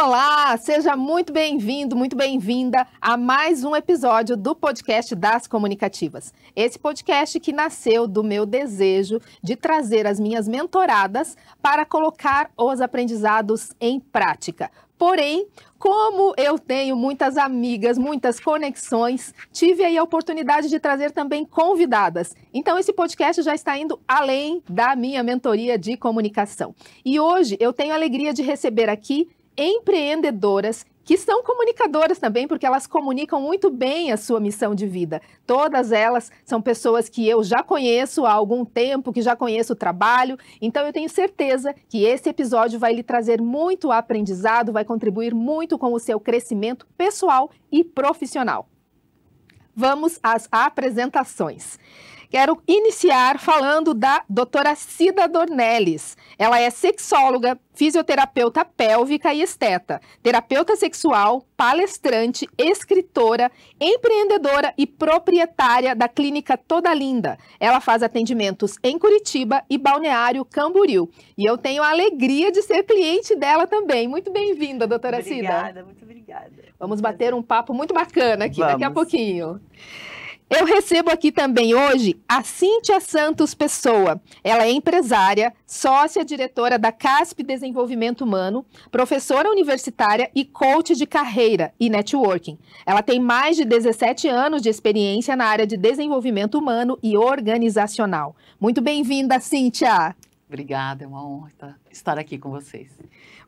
Olá, seja muito bem-vindo, muito bem-vinda a mais um episódio do podcast das Comunicativas. Esse podcast que nasceu do meu desejo de trazer as minhas mentoradas para colocar os aprendizados em prática. Porém, como eu tenho muitas amigas, muitas conexões, tive aí a oportunidade de trazer também convidadas. Então, esse podcast já está indo além da minha mentoria de comunicação. E hoje eu tenho a alegria de receber aqui empreendedoras que são comunicadoras também, porque elas comunicam muito bem a sua missão de vida. Todas elas são pessoas que eu já conheço há algum tempo, que já conheço o trabalho, então eu tenho certeza que esse episódio vai lhe trazer muito aprendizado, vai contribuir muito com o seu crescimento pessoal e profissional. Vamos às apresentações. Quero iniciar falando da doutora Cida Dornelles. Ela é sexóloga, fisioterapeuta pélvica e esteta, terapeuta sexual, palestrante, escritora, empreendedora e proprietária da clínica Toda Linda. Ela faz atendimentos em Curitiba e Balneário Camboriú. E eu tenho a alegria de ser cliente dela também. Muito bem-vinda, doutora Cida. Obrigada, muito obrigada. Vamos bater um papo muito bacana aqui, daqui a pouquinho. Eu recebo aqui também hoje a Cíntia Santos Pessoa. Ela é empresária, sócia diretora da CASP Desenvolvimento Humano, professora universitária e coach de carreira e networking. Ela tem mais de 17 anos de experiência na área de desenvolvimento humano e organizacional. Muito bem-vinda, Cíntia. Obrigada, é uma honra estar aqui com vocês.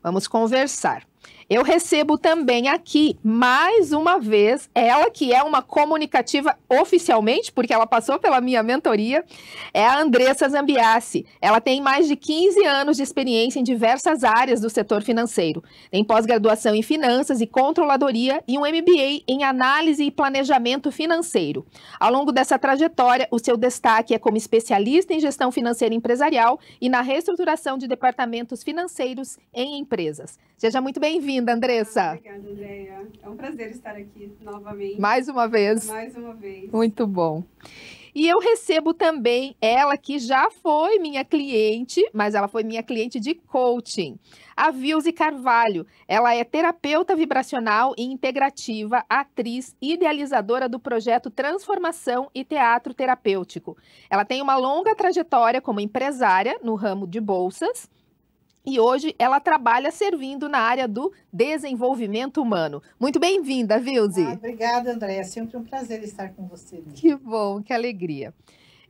Vamos conversar. Eu recebo também aqui, mais uma vez, ela que é uma comunicativa oficialmente, porque ela passou pela minha mentoria, é a Andressa Zambiassi. Ela tem mais de 15 anos de experiência em diversas áreas do setor financeiro. Tem pós-graduação em finanças e controladoria e um MBA em análise e planejamento financeiro. Ao longo dessa trajetória, o seu destaque é como especialista em gestão financeira empresarial e na reestruturação de departamentos financeiros em empresas. Seja muito bem-vinda, Andressa. Obrigada, Andréia. É um prazer estar aqui novamente. Mais uma vez. Mais uma vez. Muito bom. E eu recebo também ela que já foi minha cliente, mas ela foi minha cliente de coaching, a Vilze Carvalho. Ela é terapeuta vibracional e integrativa, atriz, idealizadora do projeto Transformação e Teatro Terapêutico. Ela tem uma longa trajetória como empresária no ramo de bolsas, e hoje ela trabalha servindo na área do desenvolvimento humano. Muito bem-vinda, Vilze. Obrigada, Andréia. É sempre um prazer estar com você. Que bom, que alegria.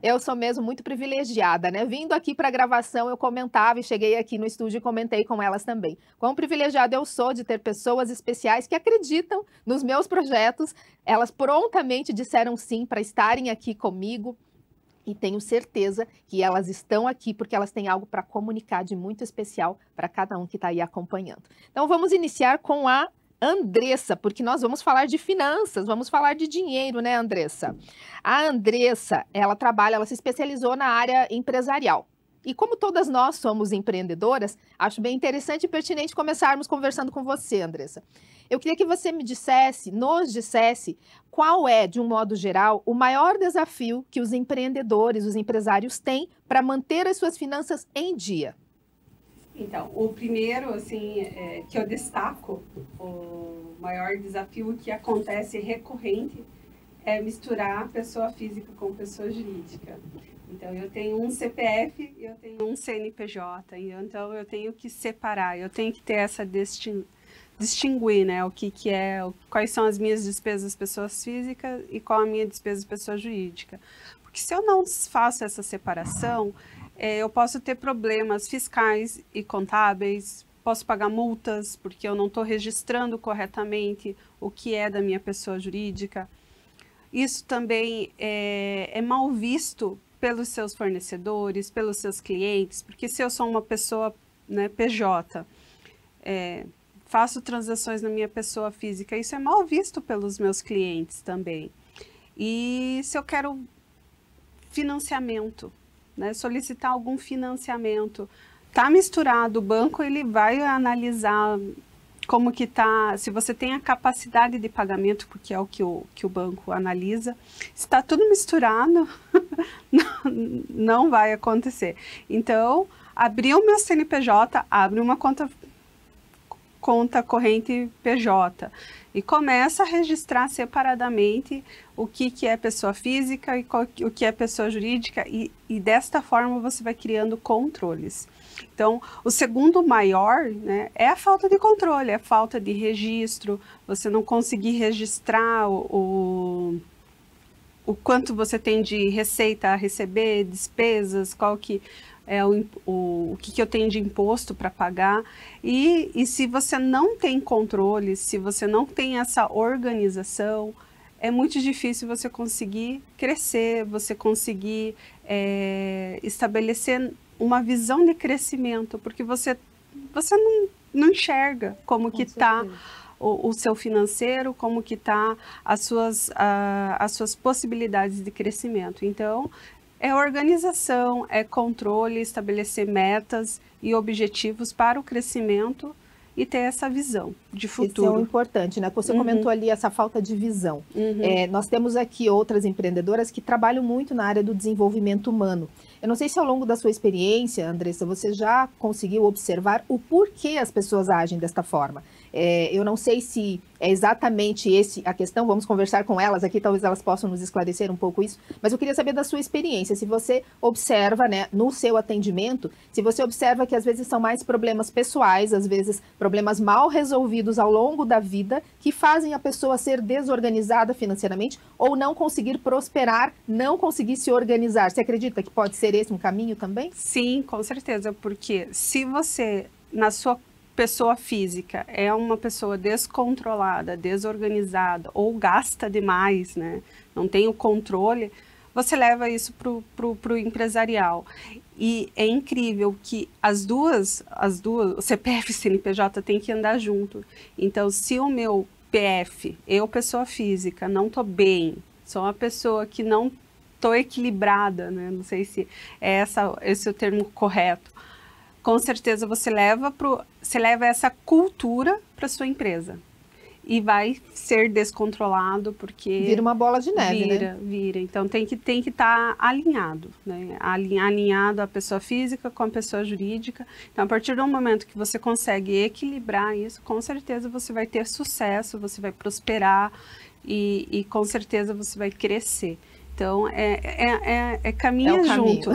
Eu sou mesmo muito privilegiada, né? Vindo aqui para a gravação, eu comentava e cheguei aqui no estúdio e comentei com elas também. Quão privilegiada eu sou de ter pessoas especiais que acreditam nos meus projetos. Elas prontamente disseram sim para estarem aqui comigo. E tenho certeza que elas estão aqui porque elas têm algo para comunicar de muito especial para cada um que está aí acompanhando. Então vamos iniciar com a Andressa, porque nós vamos falar de finanças, vamos falar de dinheiro, né, Andressa? A Andressa, ela se especializou na área empresarial. E como todas nós somos empreendedoras, acho bem interessante e pertinente começarmos conversando com você, Andressa. Eu queria que você nos dissesse qual é, de um modo geral, o maior desafio que os empreendedores, os empresários têm para manter as suas finanças em dia. Então, o primeiro, assim, que eu destaco, o maior desafio que acontece recorrente é misturar pessoa física com pessoa jurídica. Então, eu tenho um CPF e eu tenho um CNPJ, então eu tenho que separar, eu tenho que ter essa distinguir, né, quais são as minhas despesas pessoas físicas e qual a minha despesa pessoa jurídica. Porque se eu não faço essa separação, eu posso ter problemas fiscais e contábeis, posso pagar multas porque eu não estou registrando corretamente o que é da minha pessoa jurídica. Isso também é mal visto pelos seus fornecedores, pelos seus clientes, porque se eu sou uma pessoa, né, PJ, faço transações na minha pessoa física, isso é mal visto pelos meus clientes também. E se eu quero financiamento, né, solicitar algum financiamento, tá misturado, o banco ele vai analisar como que tá, se você tem a capacidade de pagamento, porque é o que o banco analisa, se está tudo misturado, não vai acontecer. Então, abrir o meu CNPJ, abre uma conta conta corrente PJ. E começa a registrar separadamente o que é pessoa física e o que é pessoa jurídica, e desta forma você vai criando controles. Então, o segundo maior, né, é a falta de controle, é a falta de registro, você não conseguir registrar o quanto você tem de receita a receber, despesas, qual que é o que eu tenho de imposto para pagar. E se você não tem controle, se você não tem essa organização, é muito difícil você conseguir crescer, você conseguir estabelecer uma visão de crescimento, porque você não enxerga como que está o seu financeiro, como que está as suas possibilidades de crescimento. Então, é organização, é controle, estabelecer metas e objetivos para o crescimento e ter essa visão de futuro. Isso é importante, né? Você comentou ali essa falta de visão. Nós temos aqui outras empreendedoras que trabalham muito na área do desenvolvimento humano. Eu não sei se ao longo da sua experiência, Andressa, você já conseguiu observar o porquê as pessoas agem desta forma. Eu não sei se é exatamente a questão, vamos conversar com elas aqui, talvez elas possam nos esclarecer um pouco isso, mas eu queria saber da sua experiência, se você observa, né, no seu atendimento, se você observa que às vezes são mais problemas pessoais, às vezes problemas mal resolvidos ao longo da vida, que fazem a pessoa ser desorganizada financeiramente ou não conseguir prosperar, não conseguir se organizar. Você acredita que pode ser esse um caminho também? Sim, com certeza, porque se você, na sua pessoa física, é uma pessoa descontrolada, desorganizada ou gasta demais, né? Não tem o controle, você leva isso pro empresarial. E é incrível que as duas, o CPF e o CNPJ tem que andar junto. Então, se o meu PF, eu pessoa física, não tô bem, sou uma pessoa que não tô equilibrada, né? Não sei se é esse o termo correto. Com certeza você leva essa cultura para sua empresa e vai ser descontrolado, porque vira uma bola de neve, né? Vira. Então tem que estar alinhado, né? Alinhado a pessoa física com a pessoa jurídica. Então, a partir do momento que você consegue equilibrar isso, com certeza você vai ter sucesso, você vai prosperar e com certeza você vai crescer. Então, caminha junto.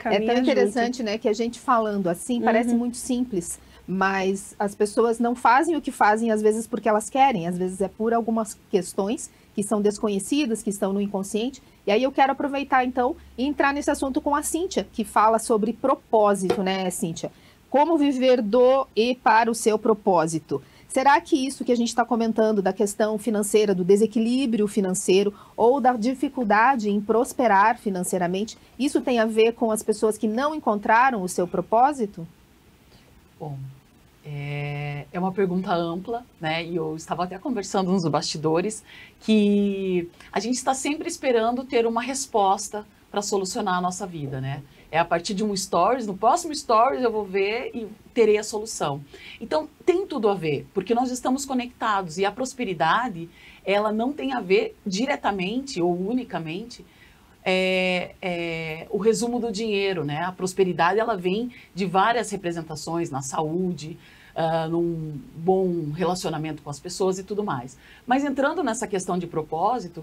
É tão interessante, né, que a gente falando assim, parece muito simples, mas as pessoas não fazem o que fazem, às vezes, porque elas querem, às vezes é por algumas questões que são desconhecidas, que estão no inconsciente. E aí eu quero aproveitar, então, e entrar nesse assunto com a Cíntia, que fala sobre propósito, né, Cíntia? Como viver do e para o seu propósito. Será que isso que a gente está comentando da questão financeira, do desequilíbrio financeiro ou da dificuldade em prosperar financeiramente, isso tem a ver com as pessoas que não encontraram o seu propósito? Bom, é uma pergunta ampla, né? E eu estava até conversando nos bastidores que a gente está sempre esperando ter uma resposta para solucionar a nossa vida, né? É a partir de um stories, no próximo stories eu vou ver e terei a solução. Então, tem tudo a ver, porque nós estamos conectados e a prosperidade, ela não tem a ver diretamente ou unicamente o resumo do dinheiro, né? A prosperidade, ela vem de várias representações na saúde, num bom relacionamento com as pessoas e tudo mais. Mas entrando nessa questão de propósito,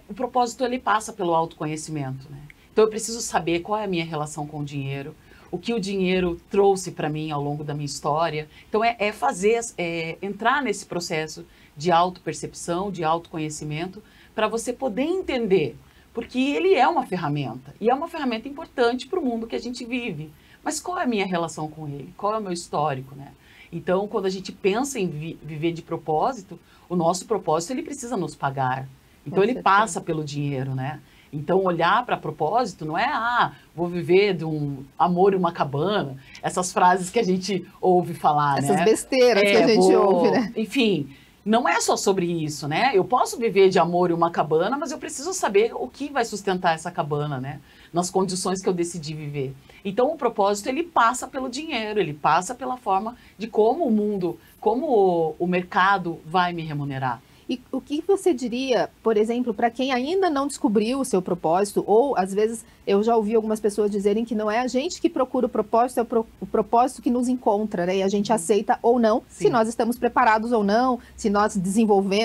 o propósito ele passa pelo autoconhecimento, né? Então eu preciso saber qual é a minha relação com o dinheiro, o que o dinheiro trouxe para mim ao longo da minha história. Então entrar nesse processo de autopercepção, de autoconhecimento, para você poder entender, porque ele é uma ferramenta, e é uma ferramenta importante para o mundo que a gente vive. Mas qual é a minha relação com ele? Qual é o meu histórico, né? Então, quando a gente pensa em viver de propósito, o nosso propósito ele precisa nos pagar. Então, ele passa pelo dinheiro, né? Então, olhar para propósito não é, vou viver de um amor e uma cabana, essas frases que a gente ouve falar, essas né? Besteiras que a gente ouve, né? Enfim, não é só sobre isso, né? Eu posso viver de amor e uma cabana, mas eu preciso saber o que vai sustentar essa cabana, né? Nas condições que eu decidi viver. Então, o propósito, ele passa pelo dinheiro, ele passa pela forma de como o mundo, como o mercado vai me remunerar. E o que você diria, por exemplo, para quem ainda não descobriu o seu propósito, ou às vezes eu já ouvi algumas pessoas dizerem que não é a gente que procura o propósito, é o propósito que nos encontra, né? E a gente aceita ou não, se nós estamos preparados ou não, se nós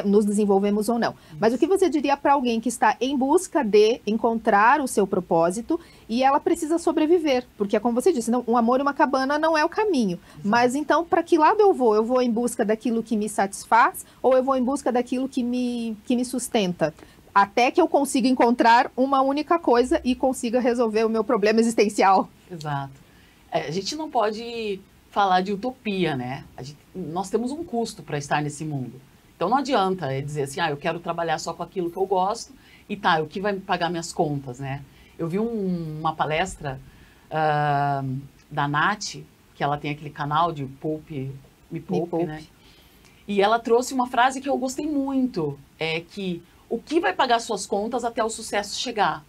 nos desenvolvemos ou não. Mas o que você diria para alguém que está em busca de encontrar o seu propósito e ela precisa sobreviver? Porque é como você disse, um amor e uma cabana não é o caminho. Mas então, para que lado eu vou? Eu vou em busca daquilo que me satisfaz ou eu vou em busca daquilo que me sustenta? Até que eu consiga encontrar uma única coisa e consiga resolver o meu problema existencial. Exato. A gente não pode falar de utopia, né? Nós temos um custo para estar nesse mundo. Então não adianta dizer assim, eu quero trabalhar só com aquilo que eu gosto e tá, o que vai me pagar minhas contas, né? Eu vi uma palestra da Nath, que ela tem aquele canal de Me Poupe, né? E ela trouxe uma frase que eu gostei muito, que o que vai pagar suas contas até o sucesso chegar?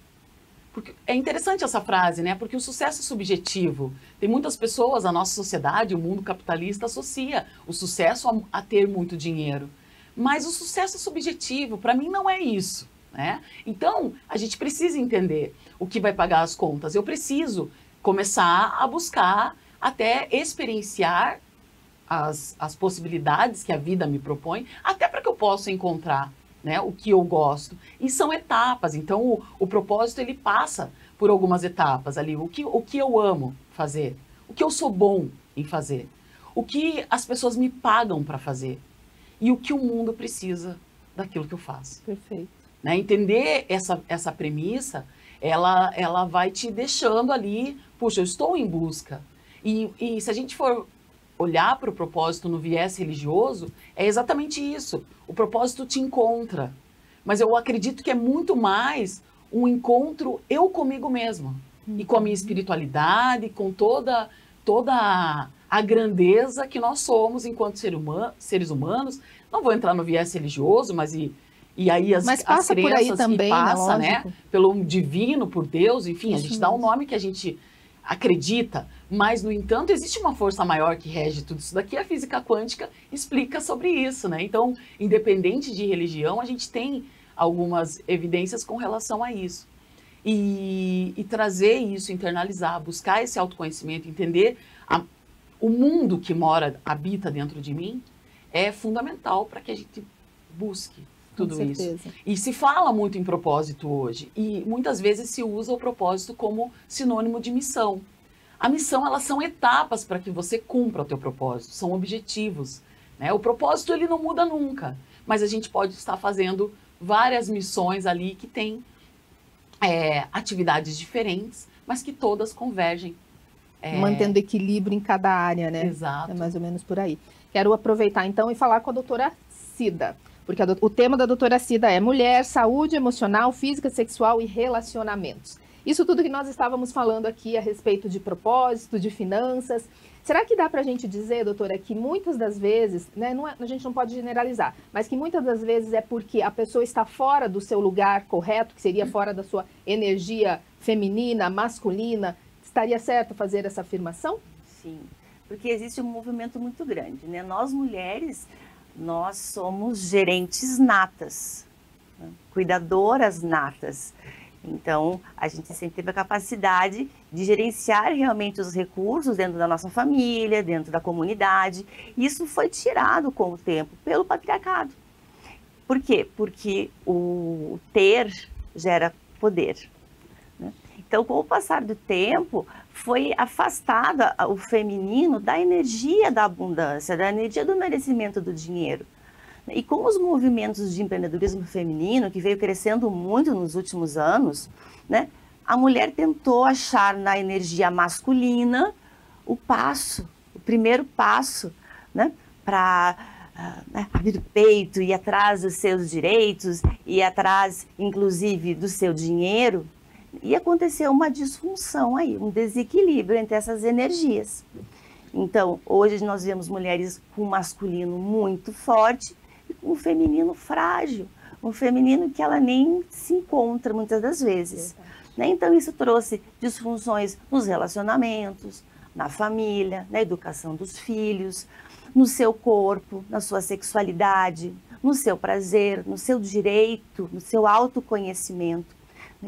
Porque é interessante essa frase, né? Porque o sucesso é subjetivo. Tem muitas pessoas, a nossa sociedade, o mundo capitalista, associa o sucesso a ter muito dinheiro. Mas o sucesso é subjetivo. Para mim, não é isso, né? Então, a gente precisa entender o que vai pagar as contas. Eu preciso começar a buscar até experienciar as possibilidades que a vida me propõe, até para que eu possa encontrar, né, o que eu gosto. E são etapas, então o propósito ele passa por algumas etapas ali. O que eu amo fazer, o que eu sou bom em fazer, o que as pessoas me pagam para fazer e o que o mundo precisa daquilo que eu faço. Perfeito. Né? Entender essa premissa, ela vai te deixando ali, puxa, eu estou em busca. E se a gente for olhar para o propósito no viés religioso, é exatamente isso. O propósito te encontra. Mas eu acredito que é muito mais um encontro eu comigo mesma. E com a minha espiritualidade, com toda a grandeza que nós somos enquanto seres humanos. Não vou entrar no viés religioso, mas aí as passa crenças por aí também, que passa, né? Pelo divino, por Deus, enfim, Isso a gente dá mesmo. um nome que a gente acredita, mas, no entanto, existe uma força maior que rege tudo isso daqui. A física quântica explica sobre isso, né? Então, independente de religião, a gente tem algumas evidências com relação a isso. E trazer isso, internalizar, buscar esse autoconhecimento, entender o mundo que habita dentro de mim, é fundamental para que a gente busque tudo isso. E se fala muito em propósito hoje, e muitas vezes se usa o propósito como sinônimo de missão. A missão, elas são etapas para que você cumpra o teu propósito, são objetivos, né? O propósito, ele não muda nunca, mas a gente pode estar fazendo várias missões ali que têm atividades diferentes, mas que todas convergem. Mantendo equilíbrio em cada área, né? Exato. É mais ou menos por aí. Quero aproveitar então e falar com a doutora Cida, porque o tema da doutora Cida é mulher, saúde emocional, física, sexual e relacionamentos. Isso tudo que nós estávamos falando aqui a respeito de propósito, de finanças. Será que dá para a gente dizer, doutora, que muitas das vezes, né, a gente não pode generalizar, mas que muitas das vezes é porque a pessoa está fora do seu lugar correto, que seria fora da sua energia feminina, masculina? Estaria certo fazer essa afirmação? Sim, porque existe um movimento muito grande, né? Nós mulheres, nós somos gerentes natas, né? Cuidadoras natas. Então, a gente sempre teve a capacidade de gerenciar realmente os recursos dentro da nossa família, dentro da comunidade. Isso foi tirado com o tempo pelo patriarcado. Por quê? Porque o ter gera poder, né? Então, com o passar do tempo, foi afastado o feminino da energia da abundância, da energia do merecimento do dinheiro. E com os movimentos de empreendedorismo feminino, que veio crescendo muito nos últimos anos, né, a mulher tentou achar na energia masculina o primeiro passo, né, para abrir o peito, ir atrás dos seus direitos, ir atrás, inclusive, do seu dinheiro. E aconteceu uma disfunção aí, um desequilíbrio entre essas energias. Então, hoje nós vemos mulheres com um masculino muito forte e com um feminino frágil, um feminino que ela nem se encontra muitas das vezes, né? Então, isso trouxe disfunções nos relacionamentos, na família, na educação dos filhos, no seu corpo, na sua sexualidade, no seu prazer, no seu direito, no seu autoconhecimento.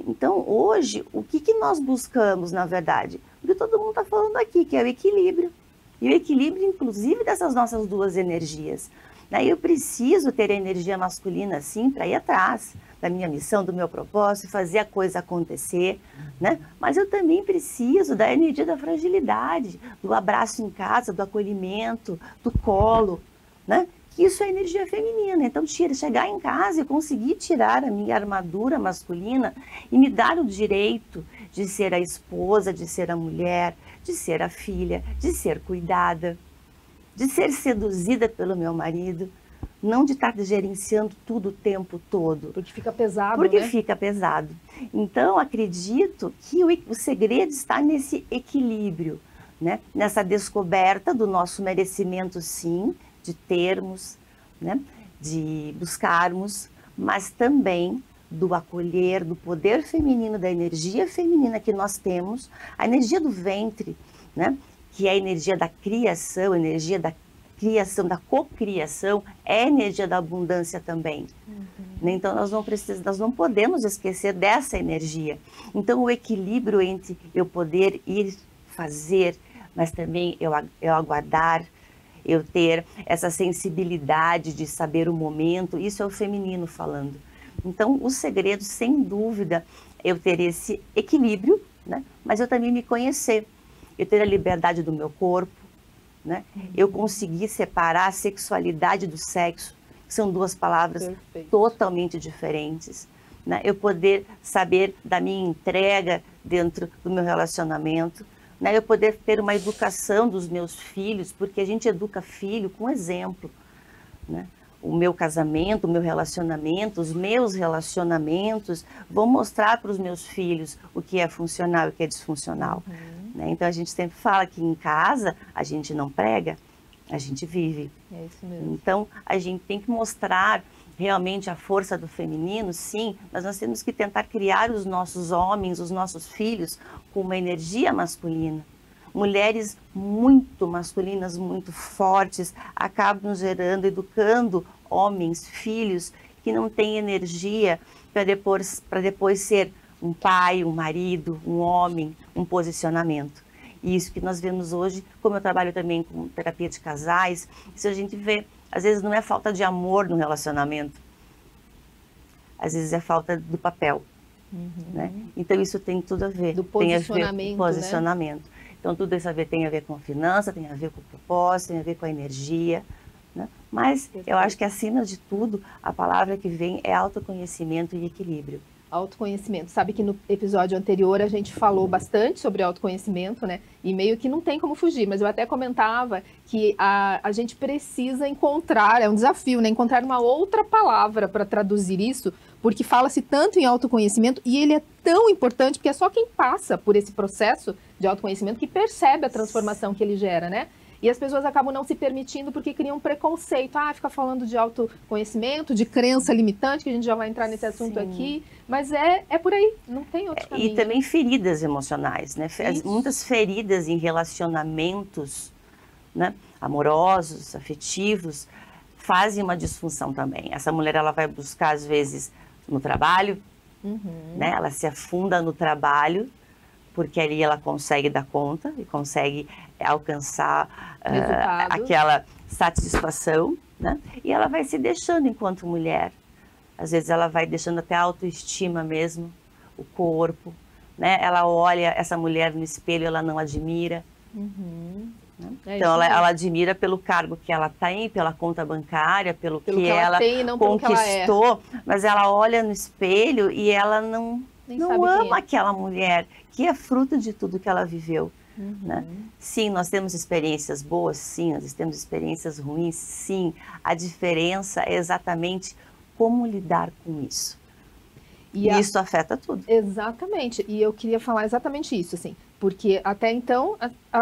Então, hoje, o que nós buscamos, na verdade? O que todo mundo está falando aqui, que é o equilíbrio. E o equilíbrio, inclusive, dessas nossas duas energias. Daí eu preciso ter a energia masculina, sim, para ir atrás da minha missão, do meu propósito, fazer a coisa acontecer, né? Mas eu também preciso da energia da fragilidade, do abraço em casa, do acolhimento, do colo, né? Isso é energia feminina. Então, chegar em casa e conseguir tirar a minha armadura masculina e me dar o direito de ser a esposa, de ser a mulher, de ser a filha, de ser cuidada, de ser seduzida pelo meu marido, não de estar gerenciando tudo o tempo todo. Porque fica pesado, Porque né? fica pesado. Então, acredito que o segredo está nesse equilíbrio, né? Nessa descoberta do nosso merecimento, sim, de termos, né? De buscarmos, mas também do acolher, do poder feminino, da energia feminina que nós temos, a energia do ventre, né? Que é a energia da criação, a energia da criação, da cocriação, é a energia da abundância também. Então nós não podemos esquecer dessa energia. Então o equilíbrio entre eu poder ir fazer, mas também eu aguardar, eu ter essa sensibilidade de saber o momento, isso é o feminino falando. Então o segredo, sem dúvida, é eu ter esse equilíbrio, né? Mas eu também me conhecer. Eu ter a liberdade do meu corpo, né? Eu conseguir separar a sexualidade do sexo, que são duas palavras totalmente diferentes, né? Eu poder saber da minha entrega dentro do meu relacionamento, né? Eu poder ter uma educação dos meus filhos, porque a gente educa filho com exemplo, né? O meu casamento, o meu relacionamento, os meus relacionamentos vão mostrar para os meus filhos o que é funcional e o que é disfuncional. Né? Então a gente sempre fala que em casa a gente não prega, a gente vive. É isso mesmo. Então a gente tem que mostrar realmente a força do feminino, sim, mas nós temos que tentar criar os nossos homens, os nossos filhos com uma energia masculina. Mulheres muito masculinas, muito fortes, acabam gerando, educando homens, filhos que não têm energia para depois ser um pai, um marido, um homem, um posicionamento. E isso que nós vemos hoje, como eu trabalho também com terapia de casais, isso a gente vê, às vezes não é falta de amor no relacionamento, às vezes é falta do papel. Né? Então isso tem tudo a ver. Do posicionamento, tem a ver com posicionamento. Né? Então tudo isso tem a ver com finança, tem a ver com propósito, tem a ver com a energia. Né? Mas eu acho que acima de tudo, a palavra que vem é autoconhecimento e equilíbrio. Autoconhecimento. Sabe que no episódio anterior a gente falou bastante sobre autoconhecimento, né? E meio que não tem como fugir, mas eu até comentava que a gente precisa encontrar, é um desafio, né? Encontrar uma outra palavra para traduzir isso, porque fala-se tanto em autoconhecimento e ele é tão importante, porque é só quem passa por esse processo de autoconhecimento que percebe a transformação que ele gera, né? E as pessoas acabam não se permitindo porque criam preconceito. Fica falando de autoconhecimento, de crença limitante, que a gente já vai entrar nesse assunto aqui. Mas é por aí, não tem outro caminho. E também feridas emocionais, né? Muitas feridas em relacionamentos, né? Amorosos, afetivos, fazem uma disfunção também. Essa mulher, ela vai buscar, às vezes, no trabalho, né? Ela se afunda no trabalho, porque ali ela consegue dar conta e consegue alcançar aquela satisfação, né? E ela vai se deixando enquanto mulher. Às vezes ela vai deixando até a autoestima mesmo, o corpo, né? Ela olha essa mulher no espelho, ela não admira. Né? Então ela admira pelo cargo que ela tem, pela conta bancária, pelo que ela tem, não conquistou, mas ela olha no espelho e ela não ama aquela mulher, que é fruto de tudo que ela viveu. Né? Sim, nós temos experiências boas, sim, nós temos experiências ruins, sim. A diferença é exatamente como lidar com isso. E isso afeta tudo. Exatamente. E eu queria falar exatamente isso, assim. Porque até então,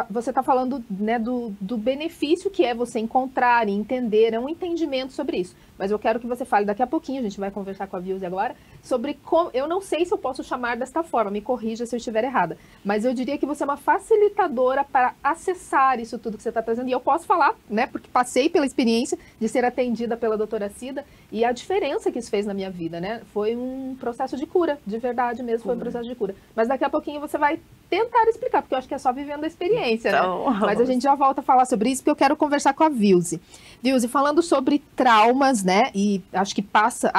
você está falando, né, do benefício que é você encontrar e entender, é um entendimento sobre isso. mas eu quero que você fale daqui a pouquinho, a gente vai conversar com a Vilse agora, sobre como, eu não sei se eu posso chamar desta forma, me corrija se eu estiver errada, mas eu diria que você é uma facilitadora para acessar isso tudo que você está trazendo, e eu posso falar, né, porque passei pela experiência de ser atendida pela doutora Cida, e a diferença que isso fez na minha vida, né, foi um processo de cura, de verdade mesmo, foi um processo de cura. Mas daqui a pouquinho você vai tentar explicar, porque eu acho que é só vivendo a experiência, então, né? Mas a gente já volta a falar sobre isso, porque eu quero conversar com a Vilse. Vilse, falando sobre traumas, né, e acho que passa,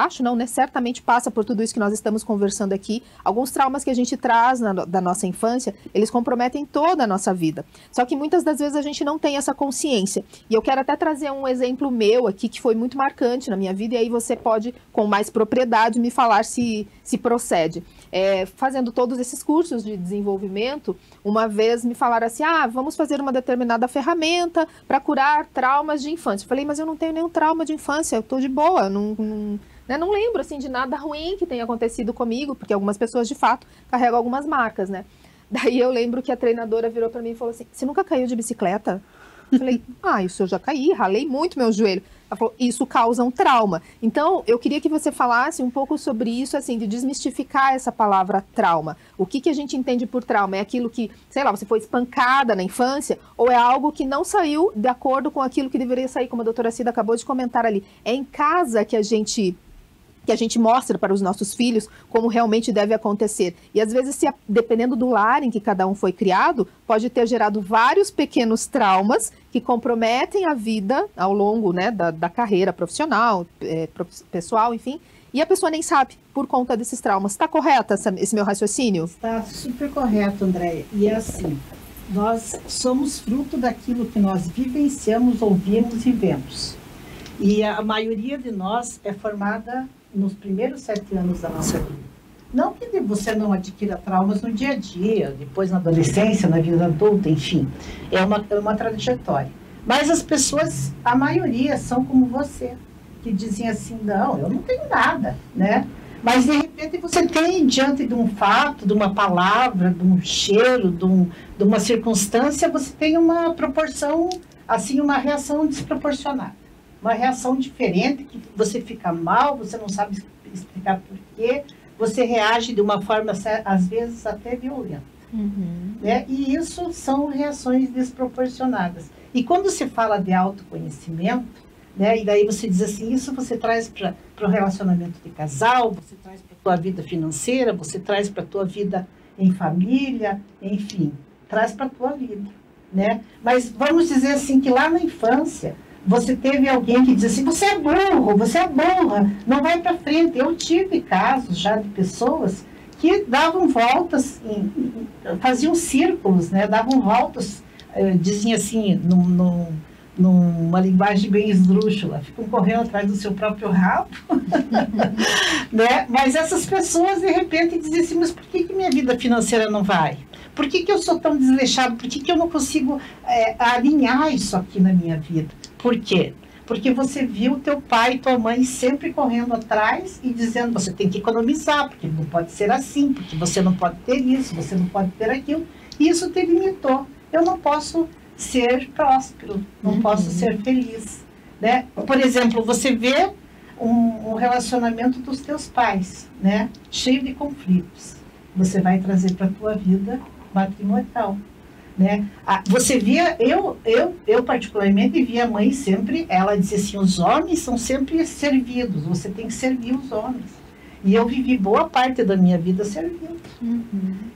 certamente passa por tudo isso que nós estamos conversando aqui. Alguns traumas que a gente traz da nossa infância, eles comprometem toda a nossa vida. Só que muitas das vezes a gente não tem essa consciência. E eu quero até trazer um exemplo meu aqui, que foi muito marcante na minha vida, e aí você pode, com mais propriedade, me falar se procede. Fazendo todos esses cursos de desenvolvimento, uma vez me falaram assim, vamos fazer uma determinada ferramenta para curar traumas de infância. Eu falei, mas eu não tenho nenhum trauma de infância, eu estou de boa, não lembro assim, de nada ruim que tenha acontecido comigo, porque algumas pessoas de fato carregam algumas marcas, né? Daí eu lembro que a treinadora virou para mim e falou assim, você nunca caiu de bicicleta? Eu falei, isso eu já caí, ralei muito meu joelho. Ela falou, isso causa um trauma. Então, eu queria que você falasse um pouco sobre isso, assim, de desmistificar essa palavra trauma. O que a gente entende por trauma? É aquilo que, sei lá, você foi espancada na infância, ou é algo que não saiu de acordo com aquilo que deveria sair, como a doutora Cida acabou de comentar ali. É em casa que a gente mostra para os nossos filhos como realmente deve acontecer. E às vezes, dependendo do lar em que cada um foi criado, pode ter gerado vários pequenos traumas que comprometem a vida ao longo, né, da carreira profissional, pessoal, enfim, e a pessoa nem sabe por conta desses traumas. Está correto esse meu raciocínio? Está super correto, Andréia. E é assim, nós somos fruto daquilo que nós vivenciamos, ouvimos e vemos. E a maioria de nós é formada nos primeiros 7 anos da nossa vida. Não que você não adquira traumas no dia a dia, depois na adolescência, na vida adulta, enfim. É uma trajetória. Mas as pessoas, a maioria, são como você, que dizem assim, não, eu não tenho nada, né? Mas, de repente, você tem, diante de um fato, de uma palavra, de um cheiro, de uma circunstância, você tem uma proporção, assim, uma reação desproporcionada. Uma reação diferente, que você fica mal, você não sabe explicar por quê, você reage de uma forma, às vezes, até violenta. Né? E isso são reações desproporcionadas. E quando se fala de autoconhecimento, né, e daí você diz assim, isso você traz para o relacionamento de casal, você traz para a tua vida financeira, você traz para a tua vida em família, enfim, traz para a tua vida. Né? Mas vamos dizer assim, que lá na infância, você teve alguém que diz assim, você é burro, você é burra, não vai para frente. Eu tive casos já de pessoas que davam voltas, faziam círculos, né? Davam voltas, diziam assim, numa linguagem bem esdrúxula, ficam correndo atrás do seu próprio rabo. Né? Mas essas pessoas, de repente, diziam assim, mas por que minha vida financeira não vai? Por que eu sou tão desleixado? Por que eu não consigo alinhar isso aqui na minha vida? Por quê? Porque você viu teu pai e tua mãe sempre correndo atrás e dizendo, você tem que economizar, porque não pode ser assim, porque você não pode ter isso, você não pode ter aquilo. E isso te limitou. Eu não posso ser próspero, não posso ser feliz. Né? Por exemplo, você vê um relacionamento dos teus pais, né? Cheio de conflitos. Você vai trazer para a tua vida matrimonial. Né? Você via, eu particularmente via a mãe sempre, ela dizia assim, os homens são sempre servidos, você tem que servir os homens. E eu vivi boa parte da minha vida servindo.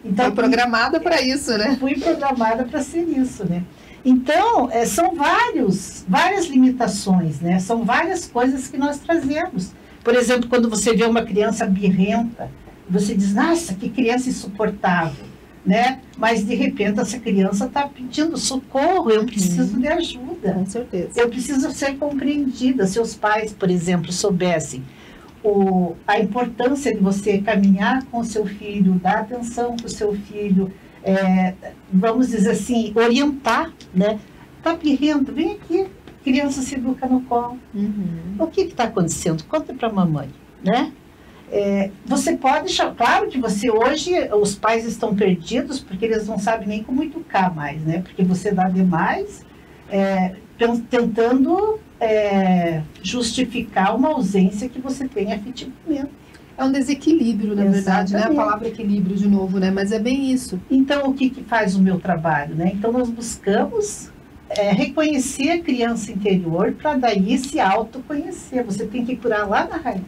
Então, foi programada para isso, né? Fui programada para ser isso, né? Então, são várias limitações, né? São várias coisas que nós trazemos. Por exemplo, quando você vê uma criança birrenta, você diz, nossa, que criança insuportável. Né? Mas de repente essa criança está pedindo socorro, eu preciso de ajuda. Com certeza. Eu preciso ser compreendida. Se os pais, por exemplo, soubessem a importância de você caminhar com o seu filho, dar atenção para o seu filho, vamos dizer assim, orientar, né? Tá birrento, vem aqui, criança se educa no colo. O que está acontecendo? Conta para a mamãe, né? Você pode, claro que você hoje, os pais estão perdidos porque eles não sabem nem como educar mais, né? Porque você dá demais, tentando justificar uma ausência que você tem efetivamente. É um desequilíbrio, na verdade, né? A palavra equilíbrio de novo, né? Mas é bem isso. Então, o que faz o meu trabalho, né? Então, nós buscamos reconhecer a criança interior para daí se autoconhecer. Você tem que curar lá na raiz,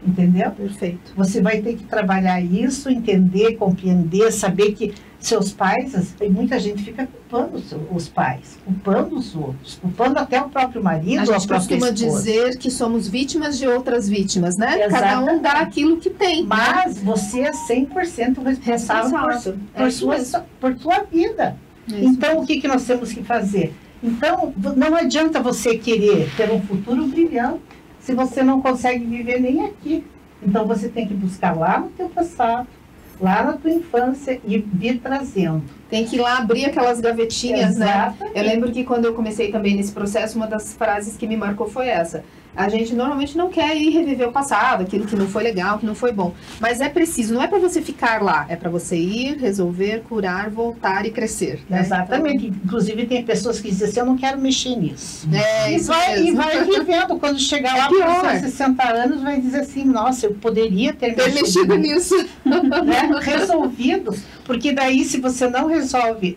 entendeu? Perfeito. Você vai ter que trabalhar isso, entender, compreender, saber que seus pais, muita gente fica culpando os pais, culpando os outros, culpando até o próprio marido. A gente costuma dizer que somos vítimas de outras vítimas, né? Exatamente. Cada um dá aquilo que tem. Mas você é 100% responsável por sua vida. Então, o que nós temos que fazer? Então, não adianta você querer ter um futuro brilhante se você não consegue viver nem aqui. Então, você tem que buscar lá no teu passado, lá na tua infância e vir trazendo. Tem que ir lá abrir aquelas gavetinhas, Exatamente. né? Eu lembro que quando eu comecei também nesse processo, uma das frases que me marcou foi essa. A gente normalmente não quer ir reviver o passado, aquilo que não foi legal, que não foi bom. Mas é preciso, não é para você ficar lá, é para você ir, resolver, curar, voltar e crescer. Né? Exatamente. Então, inclusive tem pessoas que dizem assim, eu não quero mexer nisso. E vai vivendo. Quando chegar lá para os 60 anos, vai dizer assim, nossa, eu poderia ter mexido nisso. Né? Resolvidos. Porque daí, se você não resolve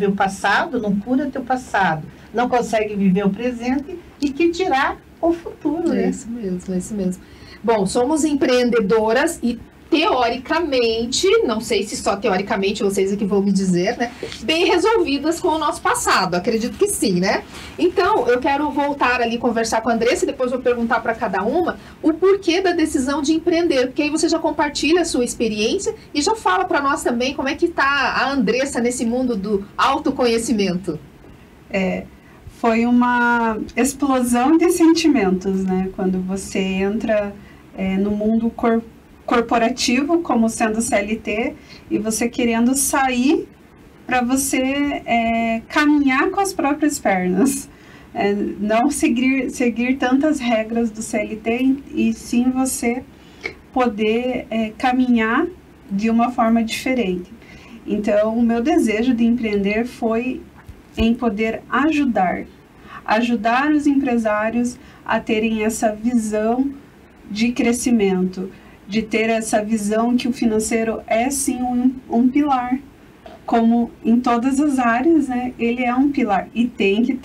o passado, não cura teu passado, não consegue viver o presente, e que dirá o futuro, né? É isso mesmo. Bom, somos empreendedoras e teoricamente, não sei se só teoricamente vocês aqui vão me dizer, né? Bem resolvidas com o nosso passado, acredito que sim, né? Então, eu quero voltar ali conversar com a Andressa e depois vou perguntar para cada uma o porquê da decisão de empreender, porque aí você já compartilha a sua experiência e já fala para nós também como é que tá a Andressa nesse mundo do autoconhecimento. Foi uma explosão de sentimentos, né? Quando você entra no mundo corporativo, como sendo CLT, e você querendo sair para você caminhar com as próprias pernas. Não seguir tantas regras do CLT, e sim você poder caminhar de uma forma diferente. Então, o meu desejo de empreender foi em poder ajudar os empresários a terem essa visão de crescimento, de ter essa visão que o financeiro é sim um pilar, como em todas as áreas, né? Ele é um pilar e tem que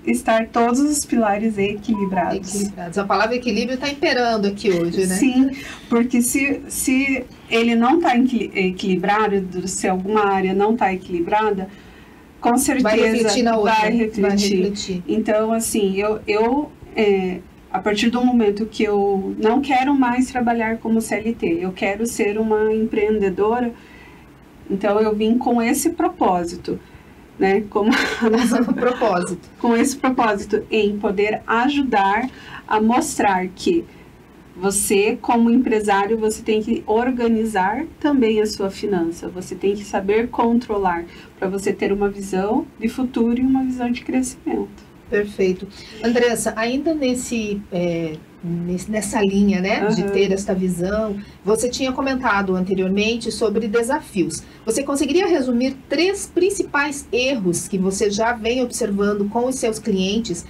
estar todos os pilares equilibrados. A palavra equilíbrio está imperando aqui hoje, né? Sim, porque se ele não está equilibrado, se alguma área não está equilibrada, com certeza vai refletir na outra. Vai refletir. Então, assim, eu a partir do momento que eu não quero mais trabalhar como CLT, eu quero ser uma empreendedora, então eu vim com esse propósito, né? Com esse propósito em poder ajudar a mostrar que você, como empresário, você tem que organizar também a sua finança. Você tem que saber controlar para você ter uma visão de futuro e uma visão de crescimento. Perfeito. Andressa, ainda nessa linha, né, de ter esta visão, você tinha comentado anteriormente sobre desafios. Você conseguiria resumir 3 principais erros que você já vem observando com os seus clientes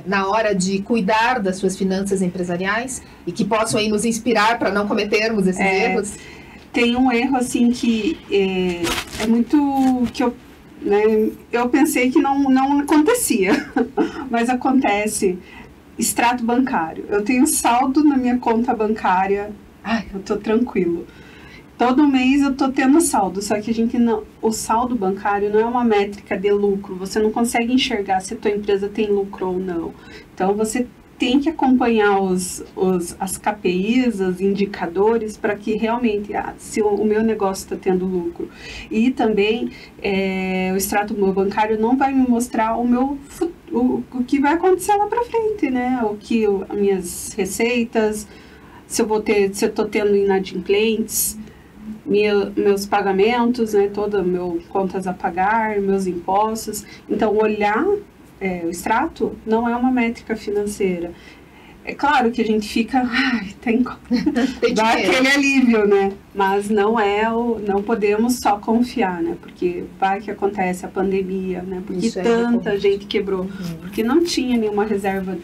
na hora de cuidar das suas finanças empresariais e que possam aí nos inspirar para não cometermos esses erros? Tem um erro assim que é muito que eu pensei que não acontecia, mas acontece. Extrato bancário. Eu tenho saldo na minha conta bancária. Eu tô tranquilo. Todo mês eu tô tendo saldo, só que o saldo bancário não é uma métrica de lucro. Você não consegue enxergar se a tua empresa tem lucro ou não. Então você tem que acompanhar as KPIs, os indicadores, para que realmente, se o meu negócio está tendo lucro. E também, o extrato bancário não vai me mostrar o que vai acontecer lá para frente, né? As minhas receitas, se eu estou tendo inadimplentes, meus pagamentos, né? Meus contas a pagar, meus impostos. Então, olhar o extrato não é uma métrica financeira. É claro que a gente fica, Tem dá dinheiro. aquele alívio, né? Mas não podemos só confiar, né? Porque vai que acontece a pandemia, né? Porque Isso é tanta recorrente. gente quebrou, porque não tinha nenhuma reserva,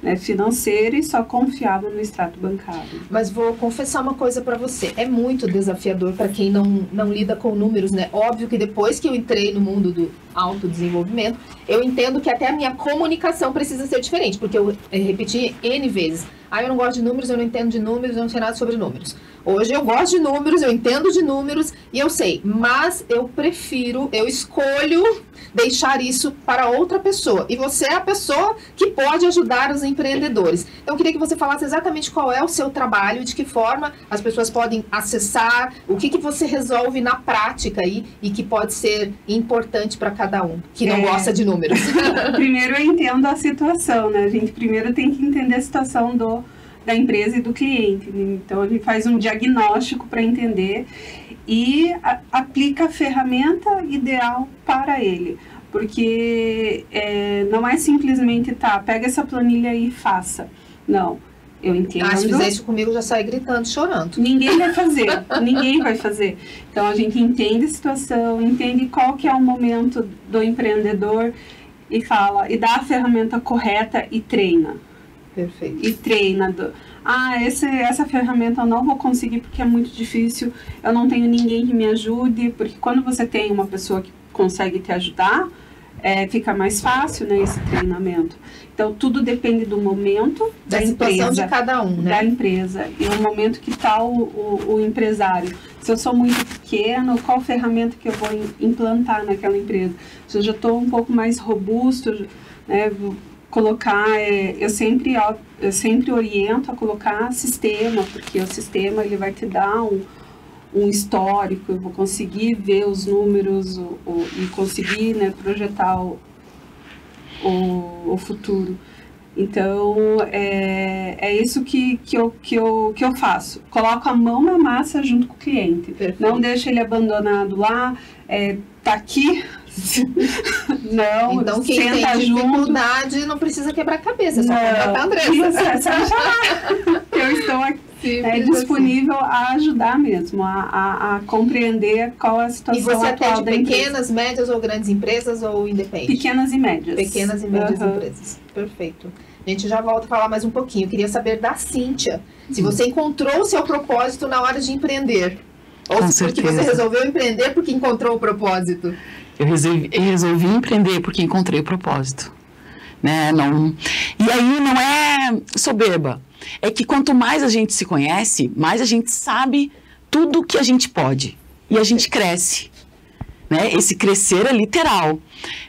né, financeira e só confiava no extrato bancário. Mas vou confessar uma coisa para você, é muito desafiador para quem não lida com números, né? Óbvio que depois que eu entrei no mundo do autodesenvolvimento, eu entendo que até a minha comunicação precisa ser diferente, porque eu repeti N vezes. Eu não gosto de números, eu não entendo de números, eu não sei nada sobre números. Hoje eu gosto de números, eu entendo de números e eu sei, mas eu escolho deixar isso para outra pessoa. E você é a pessoa que pode ajudar os empreendedores. Então eu queria que você falasse exatamente qual é o seu trabalho, de que forma as pessoas podem acessar, o que você resolve na prática aí e que pode ser importante para cada um, que não gosta de números. Primeiro eu entendo a situação, né? A gente primeiro tem que entender a situação da empresa e do cliente. Então, a gente faz um diagnóstico para entender e aplica a ferramenta ideal para ele. Porque não é simplesmente, pega essa planilha e faça. Não, eu entendo. Se fizer isso comigo, já sai gritando, chorando. Ninguém vai fazer, ninguém vai fazer. Então, a gente entende a situação, entende qual que é o momento do empreendedor e dá a ferramenta correta e treina. Perfeito. E treina. Essa ferramenta eu não vou conseguir porque é muito difícil, eu não tenho ninguém que me ajude, porque quando você tem uma pessoa que consegue te ajudar, fica mais fácil, né, esse treinamento. Então, tudo depende do momento da situação empresa, de cada um, né? Da empresa e o momento que está o empresário. Se eu sou muito pequeno, qual ferramenta que eu vou implantar naquela empresa? Se eu já estou um pouco mais robusto, né, colocar, eu sempre oriento a colocar sistema, porque o sistema ele vai te dar um histórico, eu vou conseguir ver os números e conseguir, né, projetar o futuro. Então, é isso que eu faço. Coloco a mão na massa junto com o cliente. Perfeito. Não deixo ele abandonado lá, tá aqui. Não, então quem tem dificuldade não precisa quebrar a cabeça, é só contratar a Andressa. Isso, é só chamar. Eu estou aqui disponível a ajudar mesmo, a compreender qual é a situação atual. E você atende pequenas, empresa. Médias ou grandes empresas ou independente? Pequenas e médias. Pequenas e médias empresas. Perfeito. A gente já volta a falar mais um pouquinho. Eu queria saber da Cíntia, se você encontrou o seu propósito na hora de empreender. Ou se porque você resolveu empreender porque encontrou o propósito. Eu resolvi empreender porque encontrei o propósito, né? E aí não é soberba, é que quanto mais a gente se conhece, mais a gente sabe tudo que a gente pode e a gente cresce, né? Esse crescer é literal,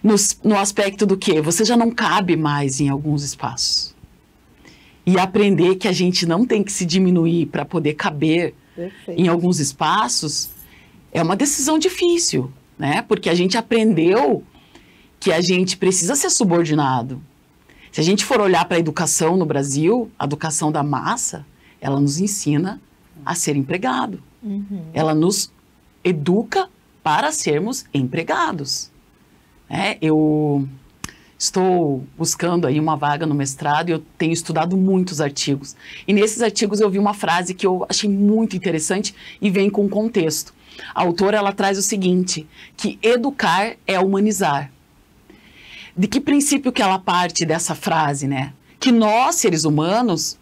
no aspecto do que você já não cabe mais em alguns espaços e aprender que a gente não tem que se diminuir para poder caber em alguns espaços é uma decisão difícil. Né? Porque a gente aprendeu que a gente precisa ser subordinado. Se a gente for olhar para a educação no Brasil, a educação da massa, ela nos ensina a ser empregado. Uhum. Ela nos educa para sermos empregados. Eu estou buscando aí uma vaga no mestrado e eu tenho estudado muitos artigos. E nesses artigos eu vi uma frase que eu achei muito interessante e vem com contexto. A autora, ela traz o seguinte, que educar é humanizar. De que princípio que ela parte dessa frase, né? Que nós, seres humanos,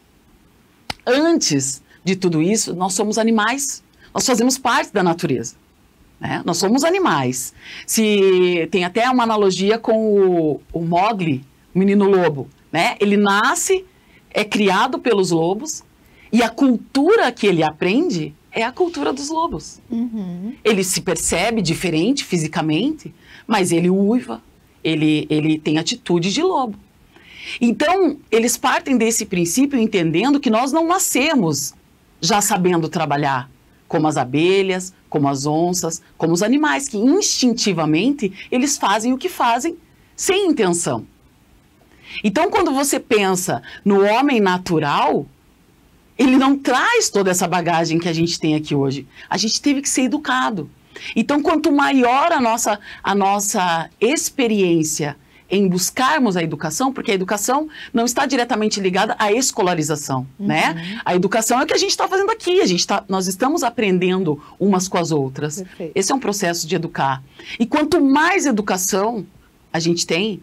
antes de tudo isso, nós somos animais. Nós fazemos parte da natureza. Né? Nós somos animais. Tem até uma analogia com o Mowgli, o menino lobo. Né? Ele nasce, é criado pelos lobos, e a cultura que ele aprende é a cultura dos lobos. Uhum. Ele se percebe diferente fisicamente, mas ele uiva, ele tem atitude de lobo. Então, eles partem desse princípio entendendo que nós não nascemos já sabendo trabalhar, como as abelhas, como as onças, como os animais, que instintivamente eles fazem o que fazem sem intenção. Então, quando você pensa no homem natural, ele não traz toda essa bagagem que a gente tem aqui hoje. A gente teve que ser educado. Então, quanto maior a nossa experiência em buscarmos a educação, porque a educação não está diretamente ligada à escolarização, né? A educação é o que a gente está fazendo aqui, nós estamos aprendendo umas com as outras. Perfeito. Esse é um processo de educar. E quanto mais educação a gente tem,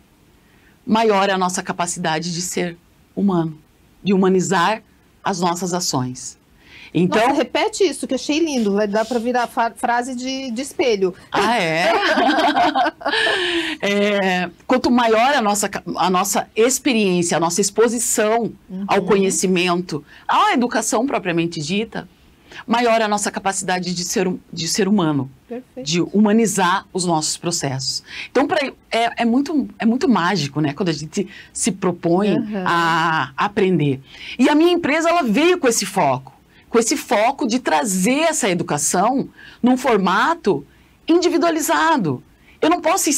maior é a nossa capacidade de ser humano, de humanizar as nossas ações. Então, Nossa, repete isso, que eu achei lindo. Vai dar para virar frase de espelho. Ah, é? Quanto maior a nossa experiência, a nossa exposição ao conhecimento, à educação propriamente dita, maior a nossa capacidade de ser humano. Perfeito. De humanizar os nossos processos. Então, é muito mágico, né? Quando a gente se propõe a aprender. E a minha empresa, ela veio com esse foco de trazer essa educação num formato individualizado. Eu não posso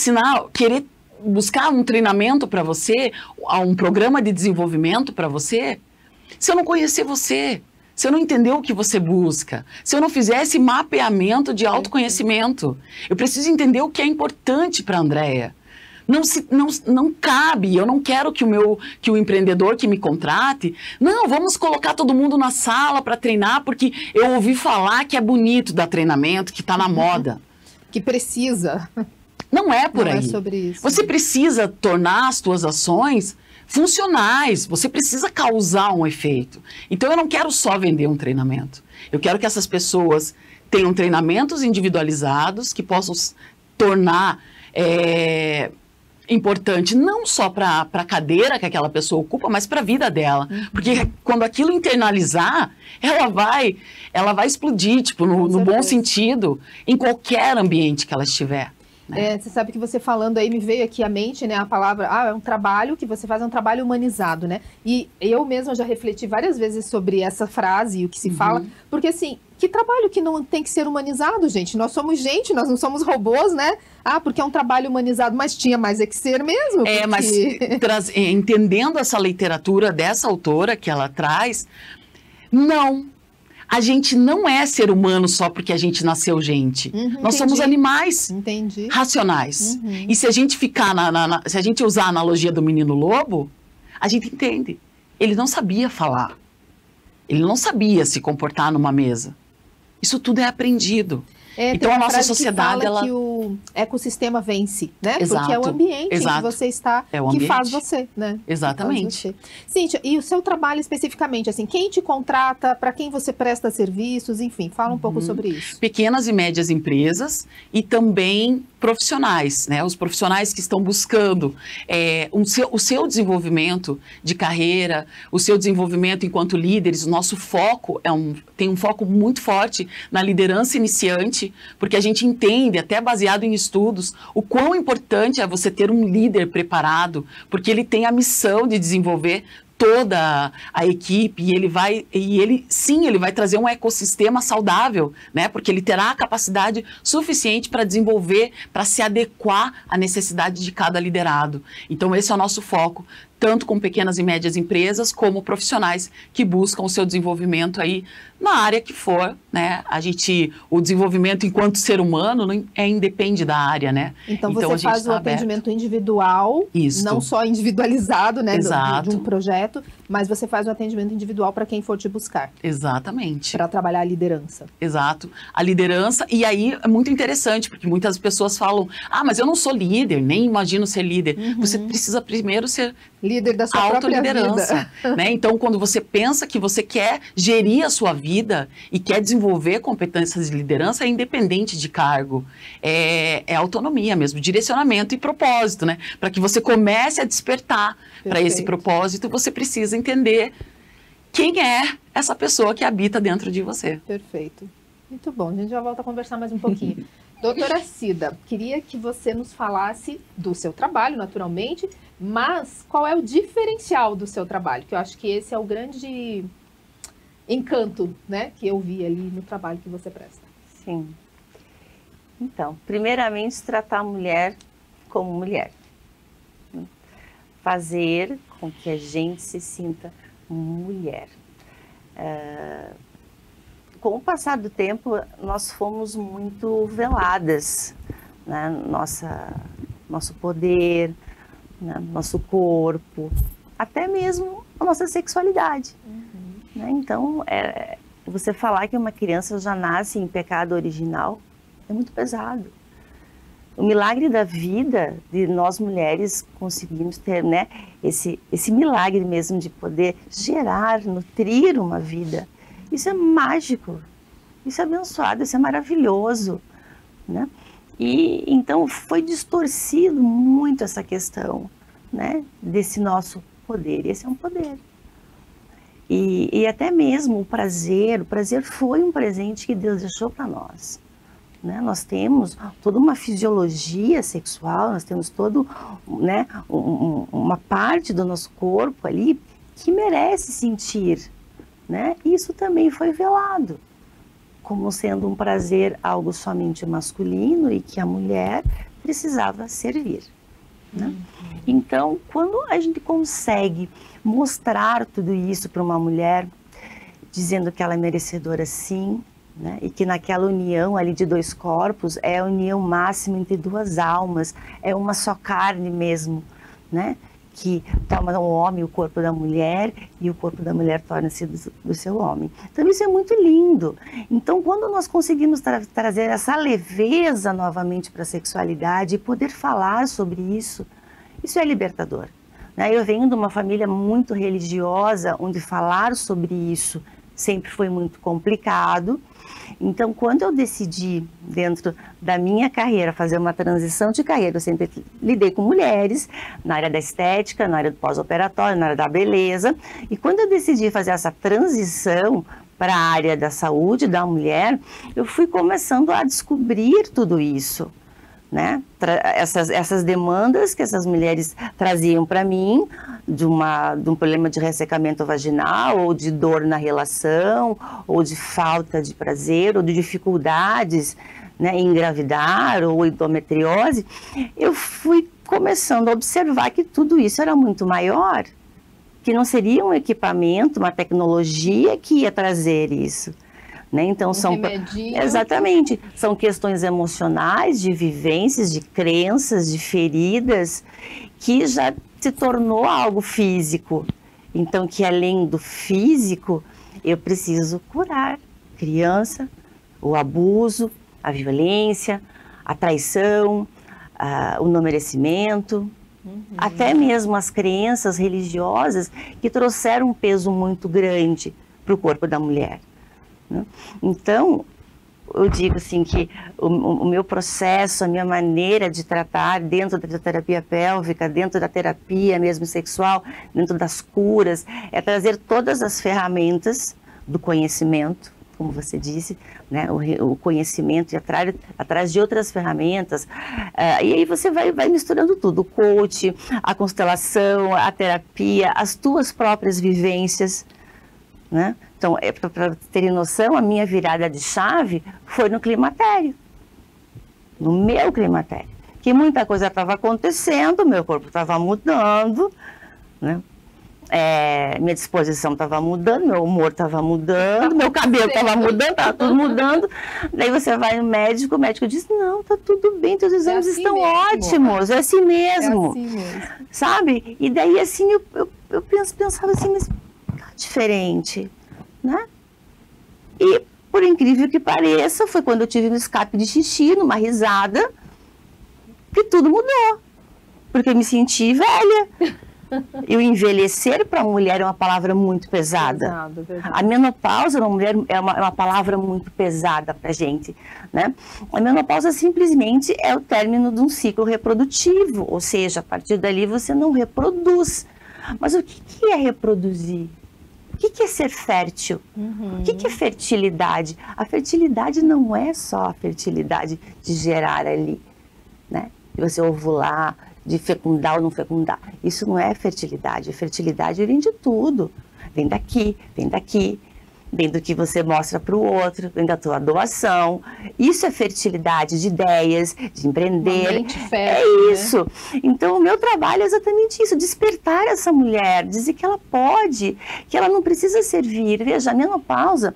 querer buscar um treinamento para você, um programa de desenvolvimento para você, se eu não conhecer você, se eu não entender o que você busca, se eu não fizer esse mapeamento de autoconhecimento. Eu preciso entender o que é importante para a Andréia. Não cabe, eu não quero que o empreendedor que me contrate, não, vamos colocar todo mundo na sala para treinar, porque eu ouvi falar que é bonito dar treinamento, que está na moda. Que precisa. Não é por aí. Não é sobre isso. Você precisa tornar as suas ações funcionais, você precisa causar um efeito. Então eu não quero só vender um treinamento. Eu quero que essas pessoas tenham treinamentos individualizados que possam tornar importante não só para a cadeira que aquela pessoa ocupa, mas para a vida dela. Porque quando aquilo internalizar, ela vai explodir, tipo, no bom sentido, em qualquer ambiente que ela estiver. Né? Você sabe que você falando aí, me veio aqui à mente, né, a palavra, é um trabalho que você faz, é um trabalho humanizado, né? E eu mesma já refleti várias vezes sobre essa frase e o que se fala, porque assim, que trabalho que não tem que ser humanizado, gente? Nós somos gente, nós não somos robôs, né? Porque é um trabalho humanizado, mas tinha mais que ser mesmo. Porque... mas entendendo essa literatura dessa autora que ela traz, não. A gente não é ser humano só porque a gente nasceu gente. Nós somos animais racionais. E se a gente ficar se a gente usar a analogia do menino lobo, a gente entende. Ele não sabia falar. Ele não sabia se comportar numa mesa. Isso tudo é aprendido. Então a nossa sociedade, ela... que o ecossistema vence, né? Exato. Porque é o ambiente em que você está, que faz você, né? Exatamente. Cíntia, e o seu trabalho especificamente, assim, quem te contrata, para quem você presta serviços, enfim, fala um pouco sobre isso. Pequenas e médias empresas e também profissionais, né? Os profissionais que estão buscando o seu desenvolvimento de carreira, o seu desenvolvimento enquanto líderes. O nosso foco tem um foco muito forte na liderança iniciante, porque a gente entende, até baseado em estudos, o quão importante é você ter um líder preparado, porque ele tem a missão de desenvolver toda a equipe e ele vai trazer um ecossistema saudável, né? Porque ele terá a capacidade suficiente para desenvolver, para se adequar à necessidade de cada liderado. Então esse é o nosso foco, tanto com pequenas e médias empresas, como profissionais que buscam o seu desenvolvimento aí na área que for, né? O desenvolvimento enquanto ser humano independe da área, né? Então você faz o atendimento individual, não só individualizado, né? De um projeto, mas você faz o atendimento individual para quem for te buscar. Exatamente. Para trabalhar a liderança. Exato. A liderança, e aí é muito interessante, porque muitas pessoas falam, mas eu não sou líder, nem imagino ser líder. Você precisa primeiro ser líder da sua própria vida. Né? Então, quando você pensa que você quer gerir a sua vida e quer desenvolver competências de liderança, é independente de cargo. É autonomia mesmo, direcionamento e propósito, né? Para que você comece a despertar para esse propósito, você precisa entender quem é essa pessoa que habita dentro de você. Perfeito. Muito bom. A gente já volta a conversar mais um pouquinho. Doutora Cida, queria que você nos falasse do seu trabalho, naturalmente, mas qual é o diferencial do seu trabalho? Que eu acho que esse é o grande encanto, né, que eu vi ali no trabalho que você presta. Sim. Então, primeiramente, tratar a mulher como mulher. Fazer com que a gente se sinta mulher. Com o passar do tempo, nós fomos muito veladas, né? Nosso poder, né? Nosso corpo, até mesmo a nossa sexualidade. Né? Então, você falar que uma criança já nasce em pecado original é muito pesado. O milagre da vida de nós mulheres conseguimos ter, né, esse milagre mesmo de poder gerar, nutrir uma vida. Isso é mágico, isso é abençoado, isso é maravilhoso, né? E então foi distorcido muito essa questão, né, desse nosso poder. Esse é um poder. E até mesmo o prazer foi um presente que Deus deixou para nós. Né? Nós temos toda uma fisiologia sexual, nós temos todo, né, uma parte do nosso corpo ali que merece sentir. Né? Isso também foi velado como sendo um prazer algo somente masculino e que a mulher precisava servir. Né? Então, quando a gente consegue mostrar tudo isso para uma mulher, dizendo que ela é merecedora sim, né? E que naquela união ali de dois corpos é a união máxima entre duas almas, é uma só carne mesmo, né? Que toma o homem o corpo da mulher e o corpo da mulher torna-se do seu homem. Então isso é muito lindo. Então quando nós conseguimos trazer essa leveza novamente para a sexualidade e poder falar sobre isso, isso é libertador. Né? Eu venho de uma família muito religiosa, onde falar sobre isso sempre foi muito complicado. Então, quando eu decidi, dentro da minha carreira, fazer uma transição de carreira, eu sempre lidei com mulheres, na área da estética, na área do pós-operatório, na área da beleza. E quando eu decidi fazer essa transição para a área da saúde da mulher, eu fui começando a descobrir tudo isso. Né? Essas demandas que essas mulheres traziam para mim, de um problema de ressecamento vaginal, ou de dor na relação, ou de falta de prazer, ou de dificuldades, né, em engravidar, ou endometriose, eu fui começando a observar que tudo isso era muito maior, que não seria um equipamento, uma tecnologia que ia trazer isso. Né? Então, exatamente, são questões emocionais, de vivências, de crenças, de feridas, que já se tornou algo físico. Então, que além do físico, eu preciso curar. Criança, o abuso, a violência, a traição, o não merecimento, até mesmo as crenças religiosas que trouxeram um peso muito grande para o corpo da mulher. Então, eu digo assim que o meu processo, a minha maneira de tratar dentro da terapia pélvica, dentro da terapia mesmo sexual, dentro das curas, é trazer todas as ferramentas do conhecimento, como você disse, né? O conhecimento e atrás de outras ferramentas, e aí você vai misturando tudo, o coach, a constelação, a terapia, as tuas próprias vivências, né? Então, para terem noção, a minha virada de chave foi no climatério, no meu climatério, que muita coisa estava acontecendo, meu corpo estava mudando, né? Minha disposição estava mudando, meu humor estava mudando, meu cabelo estava mudando, estava tudo mudando. Daí você vai no médico, o médico diz, não, tá tudo bem, teus exames estão ótimos, é assim mesmo, sabe? E daí assim, eu pensava assim, mas tá diferente, né? E por incrível que pareça, foi quando eu tive um escape de xixi, numa risada, que tudo mudou, porque eu me senti velha. E o envelhecer para a mulher é uma palavra muito pesada. A menopausa na mulher é uma palavra muito pesada para a gente, né? A menopausa simplesmente é o término de um ciclo reprodutivo, ou seja, a partir dali você não reproduz. Mas o que é reproduzir? O que é ser fértil? O que é fertilidade? A fertilidade não é só a fertilidade de gerar ali, né? De você ovular, de fecundar ou não fecundar. Isso não é fertilidade. A fertilidade vem de tudo. Vem daqui, vem do que você mostra para o outro, vem da tua doação. Isso é fertilidade de ideias, de empreender. Uma mente fértil, é isso. Né? Então, o meu trabalho é exatamente isso, despertar essa mulher, dizer que ela pode, que ela não precisa servir. Veja, a menopausa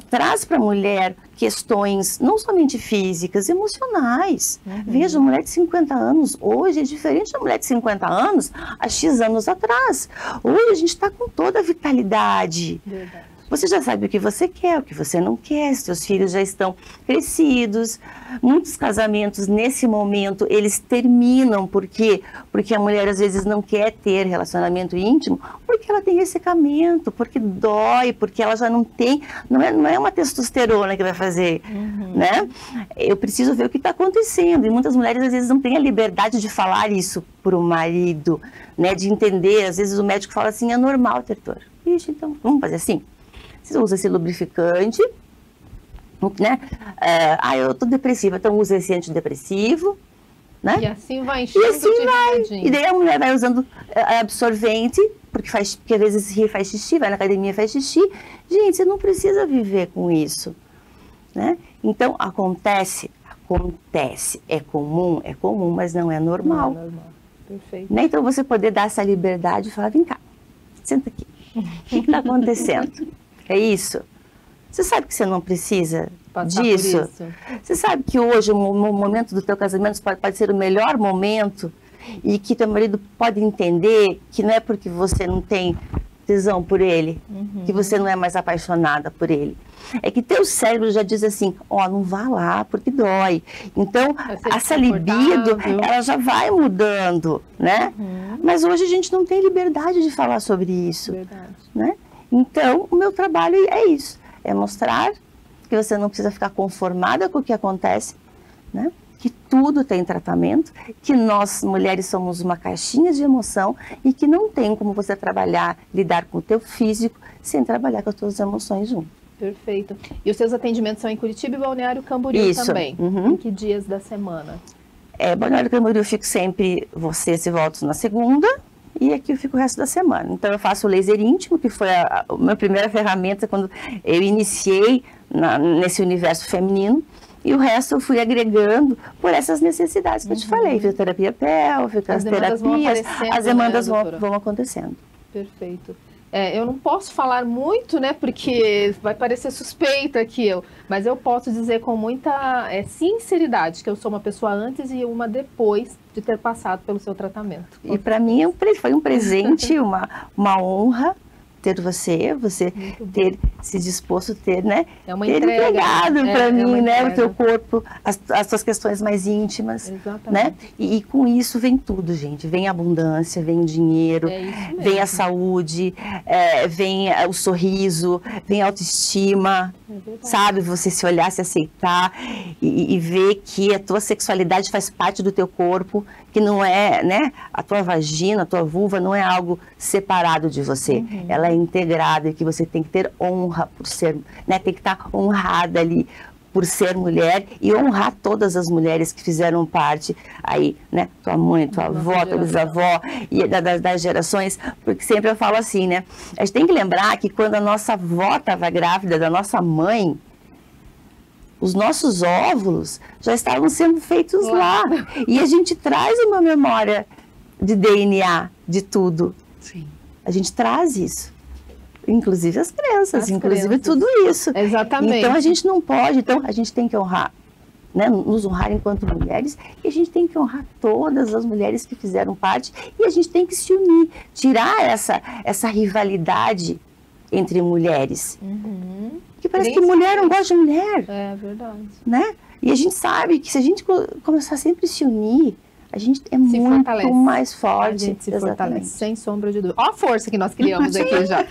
traz para a mulher questões não somente físicas, emocionais. Veja, a mulher de 50 anos hoje é diferente da mulher de 50 anos há X anos atrás. Hoje a gente está com toda a vitalidade. Verdade. Você já sabe o que você quer, o que você não quer, seus filhos já estão crescidos. Muitos casamentos, nesse momento, eles terminam. Por quê? Porque a mulher, às vezes, não quer ter relacionamento íntimo, porque ela tem ressecamento, porque dói, porque ela já não tem... Não é uma testosterona que vai fazer, né? Eu preciso ver o que está acontecendo. E muitas mulheres, às vezes, não têm a liberdade de falar isso para o marido, né? De entender. Às vezes, o médico fala assim, é normal ter dor. Ixi, então, vamos fazer assim. Você usa esse lubrificante, né? Eu tô depressiva, então usa esse antidepressivo, né? E assim vai enchendo E daí a mulher vai usando absorvente, porque às vezes faz xixi, vai na academia e faz xixi. Gente, você não precisa viver com isso, né? Então, acontece, é comum, mas não é normal. Não é normal. Perfeito. Né? Então, você poder dar essa liberdade e falar, vem cá, senta aqui, o que está acontecendo? É isso? Você sabe que você não precisa passar disso? Por isso. Você sabe que hoje o momento do teu casamento pode ser o melhor momento e que teu marido pode entender que não é porque você não tem tesão por ele, que você não é mais apaixonada por ele. É que teu cérebro já diz assim, não vá lá porque dói. Então, essa libido, ela já vai mudando, né? Mas hoje a gente não tem liberdade de falar sobre isso. Verdade. Né? Então, o meu trabalho é isso, é mostrar que você não precisa ficar conformada com o que acontece, né? Que tudo tem tratamento, que nós mulheres somos uma caixinha de emoção e que não tem como você trabalhar, lidar com o teu físico sem trabalhar com as tuas emoções junto. Perfeito. E os seus atendimentos são em Curitiba e Balneário Camboriú também? Em que dias da semana? Balneário Camboriú eu fico sempre, vocês e voltos na segunda. E aqui eu fico o resto da semana. Então, eu faço o laser íntimo, que foi a minha primeira ferramenta quando eu iniciei nesse universo feminino. E o resto eu fui agregando por essas necessidades que eu te falei. Fisioterapia pélvica, as terapias, as demandas vão acontecendo. Perfeito. Eu não posso falar muito, né, porque vai parecer suspeita aqui mas eu posso dizer com muita sinceridade que eu sou uma pessoa antes e uma depois de ter passado pelo seu tratamento. E para mim foi um presente, uma honra ter você ter se disposto a ter, né? É uma ter entrega, entregado para mim, né? O teu corpo, as suas questões mais íntimas. Exatamente. Né? E com isso vem tudo, gente. Vem a abundância, vem o dinheiro, vem a saúde, vem o sorriso, vem a autoestima, sabe? Você se olhar, se aceitar e ver que a tua sexualidade faz parte do teu corpo, que não é, né? A tua vagina, a tua vulva não é algo separado de você. Ela é integrada e que você tem que ter honra por ser, né? Tem que estar honrada ali por ser mulher e honrar todas as mulheres que fizeram parte aí, né? Tua mãe, tua avó, tua bisavó e das gerações, porque sempre eu falo assim, né? A gente tem que lembrar que quando a nossa avó estava grávida da nossa mãe, os nossos óvulos já estavam sendo feitos lá. E a gente traz uma memória de DNA de tudo. Sim. A gente traz isso. Inclusive as crianças, inclusive tudo isso. Exatamente. Então a gente não pode, então a gente tem que honrar, né, nos honrar enquanto mulheres, e a gente tem que honrar todas as mulheres que fizeram parte, e a gente tem que se unir, tirar essa rivalidade entre mulheres. Que parece que mulher não gosta de mulher. É verdade. Né? E a gente sabe que se a gente começar sempre a se unir, a gente é muito mais forte. A gente se fortalece, sem sombra de dúvida. Olha a força que nós criamos aqui já.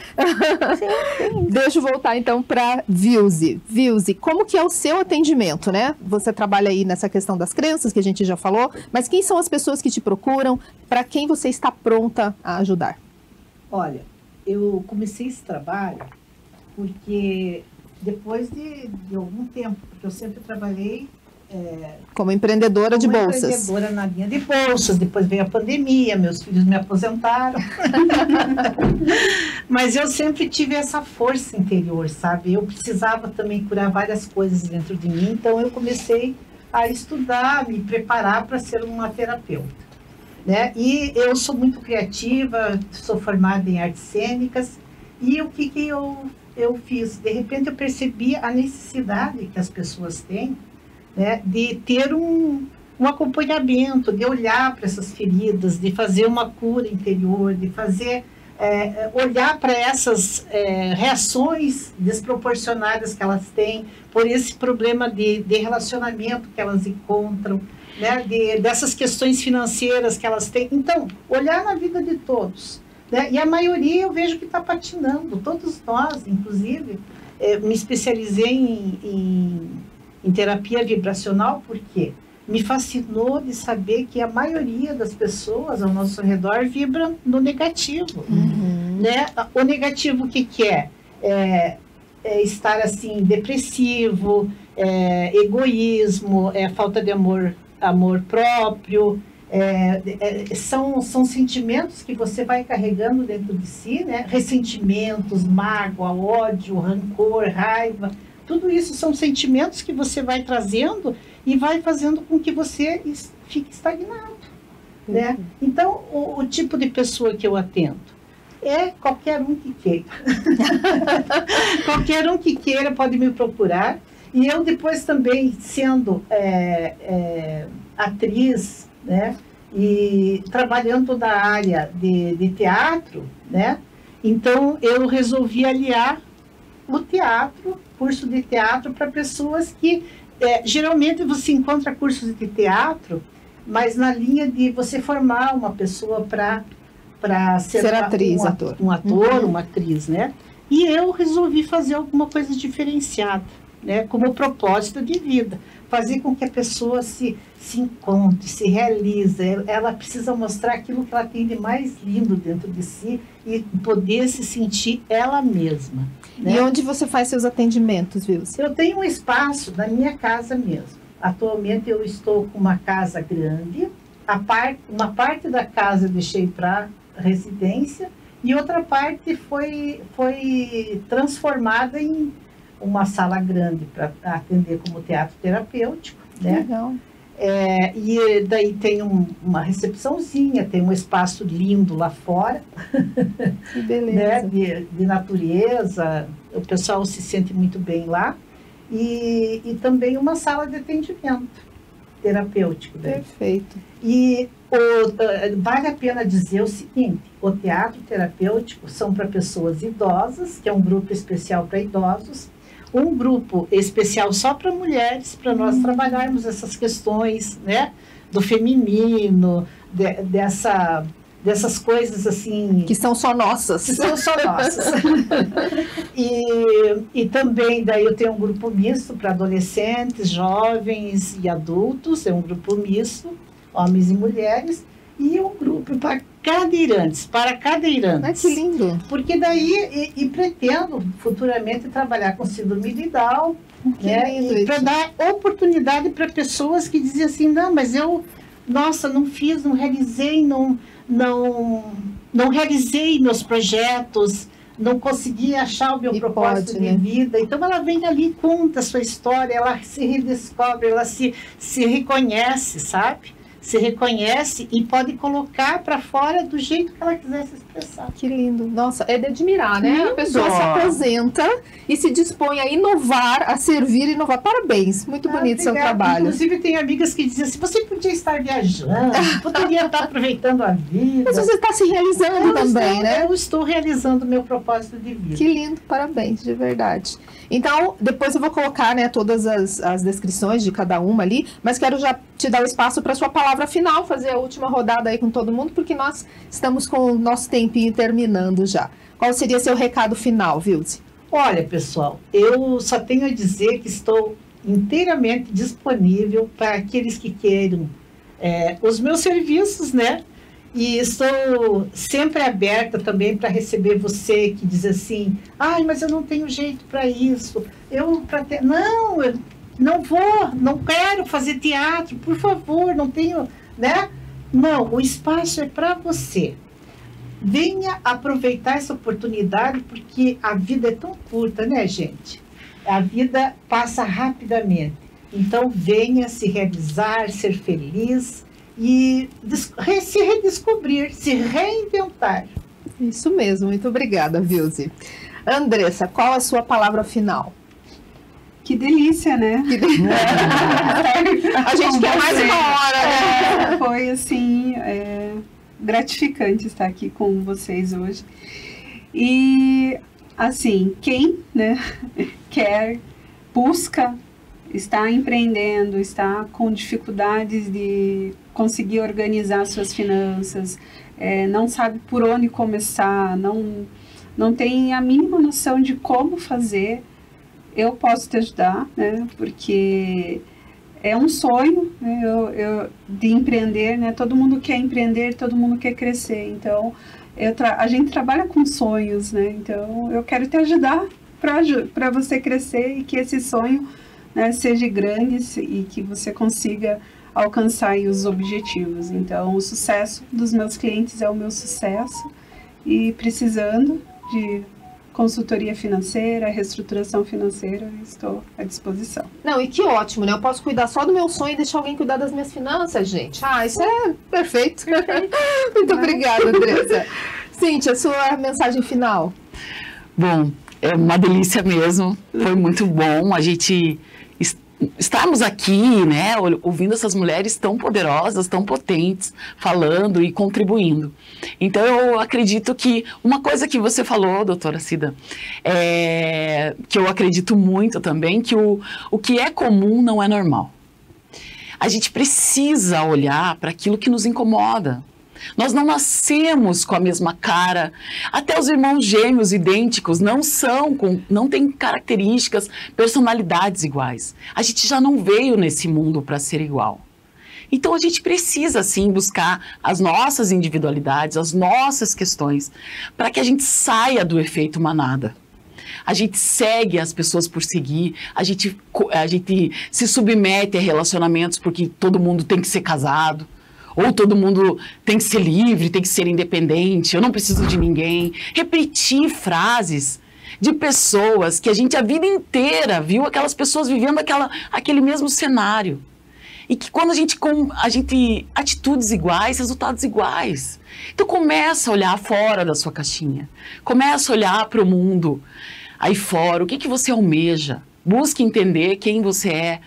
Sim. Deixa eu voltar então para Vilze. Vilze, como que é o seu atendimento, né? Você trabalha aí nessa questão das crenças, que a gente já falou, mas quem são as pessoas que te procuram? Para quem você está pronta a ajudar? Olha, eu comecei esse trabalho porque depois de algum tempo, porque eu sempre trabalhei Como empreendedora de bolsas. Empreendedora na linha de bolsas, depois veio a pandemia, meus filhos me aposentaram. Mas eu sempre tive essa força interior, sabe? Eu precisava também curar várias coisas dentro de mim, então eu comecei a estudar, me preparar para ser uma terapeuta, né? E eu sou muito criativa, sou formada em artes cênicas, e o que eu fiz? De repente eu percebi a necessidade que as pessoas têm, né, de ter um acompanhamento, de olhar para essas feridas, de fazer uma cura interior, de fazer, olhar para essas reações desproporcionadas que elas têm, por esse problema de relacionamento que elas encontram, né, dessas questões financeiras que elas têm. Então, olhar na vida de todos, né, e a maioria eu vejo que está patinando, todos nós, inclusive, me especializei em terapia vibracional, porque me fascinou de saber que a maioria das pessoas ao nosso redor vibra no negativo. Né? O negativo, o que é? É estar assim, depressivo, egoísmo, falta de amor próprio, são sentimentos que você vai carregando dentro de si, né? Ressentimentos, mágoa, ódio, rancor, raiva. Tudo isso são sentimentos que você vai trazendo e vai fazendo com que você fique estagnado, né? Então, o tipo de pessoa que eu atendo é qualquer um que queira. Qualquer um que queira pode me procurar. E eu depois também, sendo atriz, né? E trabalhando na área de teatro, né? Então, eu resolvi aliar o teatro, curso de teatro, para pessoas que geralmente você encontra cursos de teatro, mas na linha de você formar uma pessoa para ser atriz, um ator, uma atriz, né? E eu resolvi fazer alguma coisa diferenciada, né? Como propósito de vida, fazer com que a pessoa se encontre, se realize. Ela precisa mostrar aquilo que ela tem de mais lindo dentro de si e poder se sentir ela mesma. Né? E onde você faz seus atendimentos, Vilce? Eu tenho um espaço na minha casa mesmo. Atualmente eu estou com uma casa grande. Uma parte da casa eu deixei para residência e outra parte foi transformada em uma sala grande para atender como teatro terapêutico. Né? Legal. E daí tem uma recepçãozinha, tem um espaço lindo lá fora. Que beleza. Né? De natureza, o pessoal se sente muito bem lá. E também uma sala de atendimento terapêutico. Daí. Perfeito. E vale a pena dizer o seguinte, o teatro terapêutico são para pessoas idosas, que é um grupo especial para idosos, um grupo especial só para mulheres, para nós trabalharmos essas questões, né, do feminino, dessas coisas assim... Que são só nossas. Que são só nossas. E também daí eu tenho um grupo misto para adolescentes, jovens e adultos, é um grupo misto, homens e mulheres, e um grupo para cadeirantes. Ai, que lindo. Porque daí, e pretendo futuramente trabalhar com síndrome de Down, né, para dar oportunidade para pessoas que dizem assim, não, mas não fiz, não realizei, não realizei meus projetos, não consegui achar o meu propósito de vida. Então ela vem ali, conta a sua história, ela se redescobre, ela se reconhece, sabe? Se reconhece e pode colocar para fora do jeito que ela quiser se expressar. Que lindo. Nossa, é de admirar, né? Lindo. A pessoa se apresenta e se dispõe a inovar, a servir e inovar. Parabéns, muito bonito seu trabalho. Inclusive tem amigas que dizem assim, você podia estar viajando, poderia estar aproveitando a vida. Mas você está se realizando também, né? Eu estou realizando o meu propósito de vida. Que lindo, parabéns, de verdade. Então, depois eu vou colocar, né, todas as descrições de cada uma ali, mas quero já te dar o espaço para sua palavra final, fazer a última rodada aí com todo mundo, porque nós estamos com o nosso tempinho terminando já. Qual seria seu recado final, Vilce? Olha, pessoal, eu só tenho a dizer que estou inteiramente disponível para aqueles que queiram os meus serviços, né? E estou sempre aberta também para receber você que diz assim, ai, mas eu não tenho jeito para isso. Não, não quero fazer teatro, por favor, não tenho, né? Não, o espaço é para você. Venha aproveitar essa oportunidade, porque a vida é tão curta, né, gente? A vida passa rapidamente. Então, venha se realizar, ser feliz e se redescobrir, se reinventar. Isso mesmo, muito obrigada, Vilze. Andressa, qual a sua palavra final? Que delícia, né? A gente quer mais uma hora, né? Foi, assim, gratificante estar aqui com vocês hoje. E, assim, quem, né, quer, busca, está empreendendo, está com dificuldades de conseguir organizar suas finanças, não sabe por onde começar, não tem a mínima noção de como fazer, eu posso te ajudar, né? Porque é um sonho, né? De empreender, né? Todo mundo quer empreender, todo mundo quer crescer. Então, a gente trabalha com sonhos, né? Então, eu quero te ajudar para você crescer e que esse sonho, né, seja grande e que você consiga alcançar aí os objetivos. Então, o sucesso dos meus clientes é o meu sucesso e precisando de consultoria financeira, reestruturação financeira, estou à disposição. Não, e que ótimo, né? Eu posso cuidar só do meu sonho e deixar alguém cuidar das minhas finanças, gente. Ah, isso é perfeito. Muito obrigada, Andressa. Cíntia, sua mensagem final. Bom, é uma delícia mesmo, foi muito bom a gente estarmos aqui, né, ouvindo essas mulheres tão poderosas, tão potentes, falando e contribuindo. Então, eu acredito que uma coisa que você falou, doutora Cida, que eu acredito muito também, que o que é comum não é normal. A gente precisa olhar para aquilo que nos incomoda. Nós não nascemos com a mesma cara, até os irmãos gêmeos idênticos não têm características, personalidades iguais. A gente já não veio nesse mundo para ser igual. Então a gente precisa sim buscar as nossas individualidades, as nossas questões, para que a gente saia do efeito manada. A gente segue as pessoas por seguir, a gente se submete a relacionamentos porque todo mundo tem que ser casado. Ou todo mundo tem que ser livre, tem que ser independente, eu não preciso de ninguém. Repetir frases de pessoas que a gente a vida inteira viu aquelas pessoas vivendo aquele mesmo cenário. E que quando a gente atitudes iguais, resultados iguais. Então começa a olhar fora da sua caixinha. Começa a olhar para o mundo aí fora, o que você almeja. Busque entender quem você é.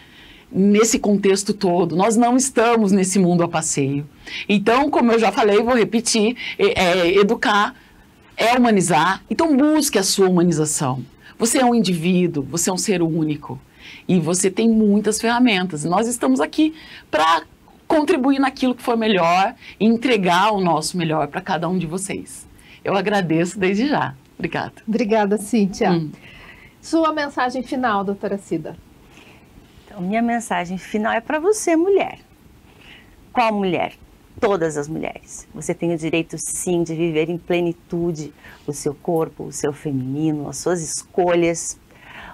Nesse contexto todo, nós não estamos nesse mundo a passeio. Então, como eu já falei, vou repetir, educar é humanizar. Então, busque a sua humanização. Você é um indivíduo, você é um ser único e você tem muitas ferramentas. Nós estamos aqui para contribuir naquilo que for melhor e entregar o nosso melhor para cada um de vocês. Eu agradeço desde já. Obrigada. Obrigada, Cíntia. Sua mensagem final, doutora Cida. Minha mensagem final é para você, mulher. Qual mulher? Todas as mulheres. Você tem o direito, sim, de viver em plenitude o seu corpo, o seu feminino, as suas escolhas,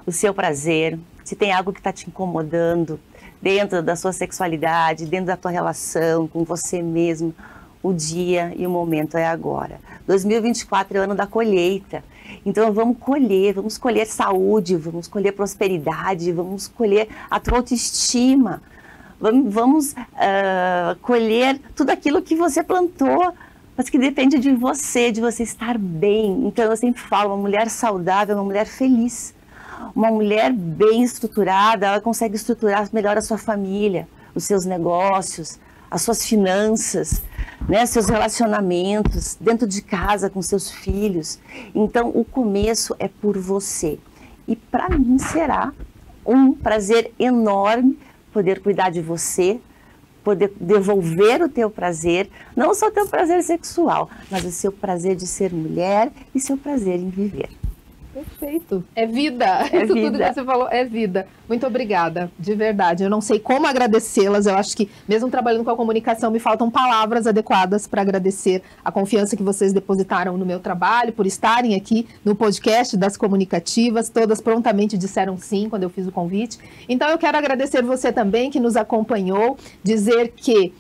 o seu prazer. Se tem algo que está te incomodando dentro da sua sexualidade, dentro da tua relação com você mesmo, o dia e o momento é agora. 2024 é o ano da colheita. Então vamos colher saúde, vamos colher prosperidade, vamos colher a tua autoestima, vamos colher tudo aquilo que você plantou, mas que depende de você estar bem. Então eu sempre falo, uma mulher saudável é uma mulher feliz. Uma mulher bem estruturada, ela consegue estruturar melhor a sua família, os seus negócios, as suas finanças, né, seus relacionamentos, dentro de casa com seus filhos. Então, o começo é por você. E para mim será um prazer enorme poder cuidar de você, poder devolver o teu prazer, não só o teu prazer sexual, mas o seu prazer de ser mulher e seu prazer em viver. Perfeito. É vida. Isso tudo que você falou é vida. Muito obrigada, de verdade. Eu não sei como agradecê-las. Eu acho que, mesmo trabalhando com a comunicação, me faltam palavras adequadas para agradecer a confiança que vocês depositaram no meu trabalho, por estarem aqui no podcast das comunicativas. Todas prontamente disseram sim quando eu fiz o convite. Então, eu quero agradecer você também que nos acompanhou, dizer que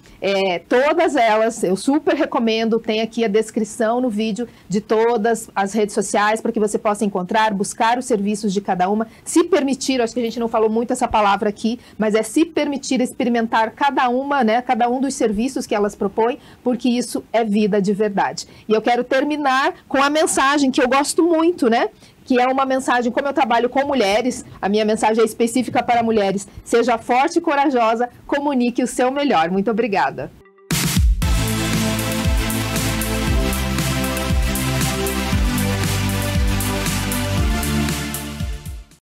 todas elas, eu super recomendo, tem aqui a descrição no vídeo de todas as redes sociais para que você possa encontrar, buscar os serviços de cada uma, se permitir, acho que a gente não falou muito essa palavra aqui, mas é se permitir experimentar cada uma, né, cada um dos serviços que elas propõem, porque isso é vida de verdade. E eu quero terminar com a mensagem que eu gosto muito, né? Que é uma mensagem, como eu trabalho com mulheres, a minha mensagem é específica para mulheres. Seja forte e corajosa, comunique o seu melhor. Muito obrigada.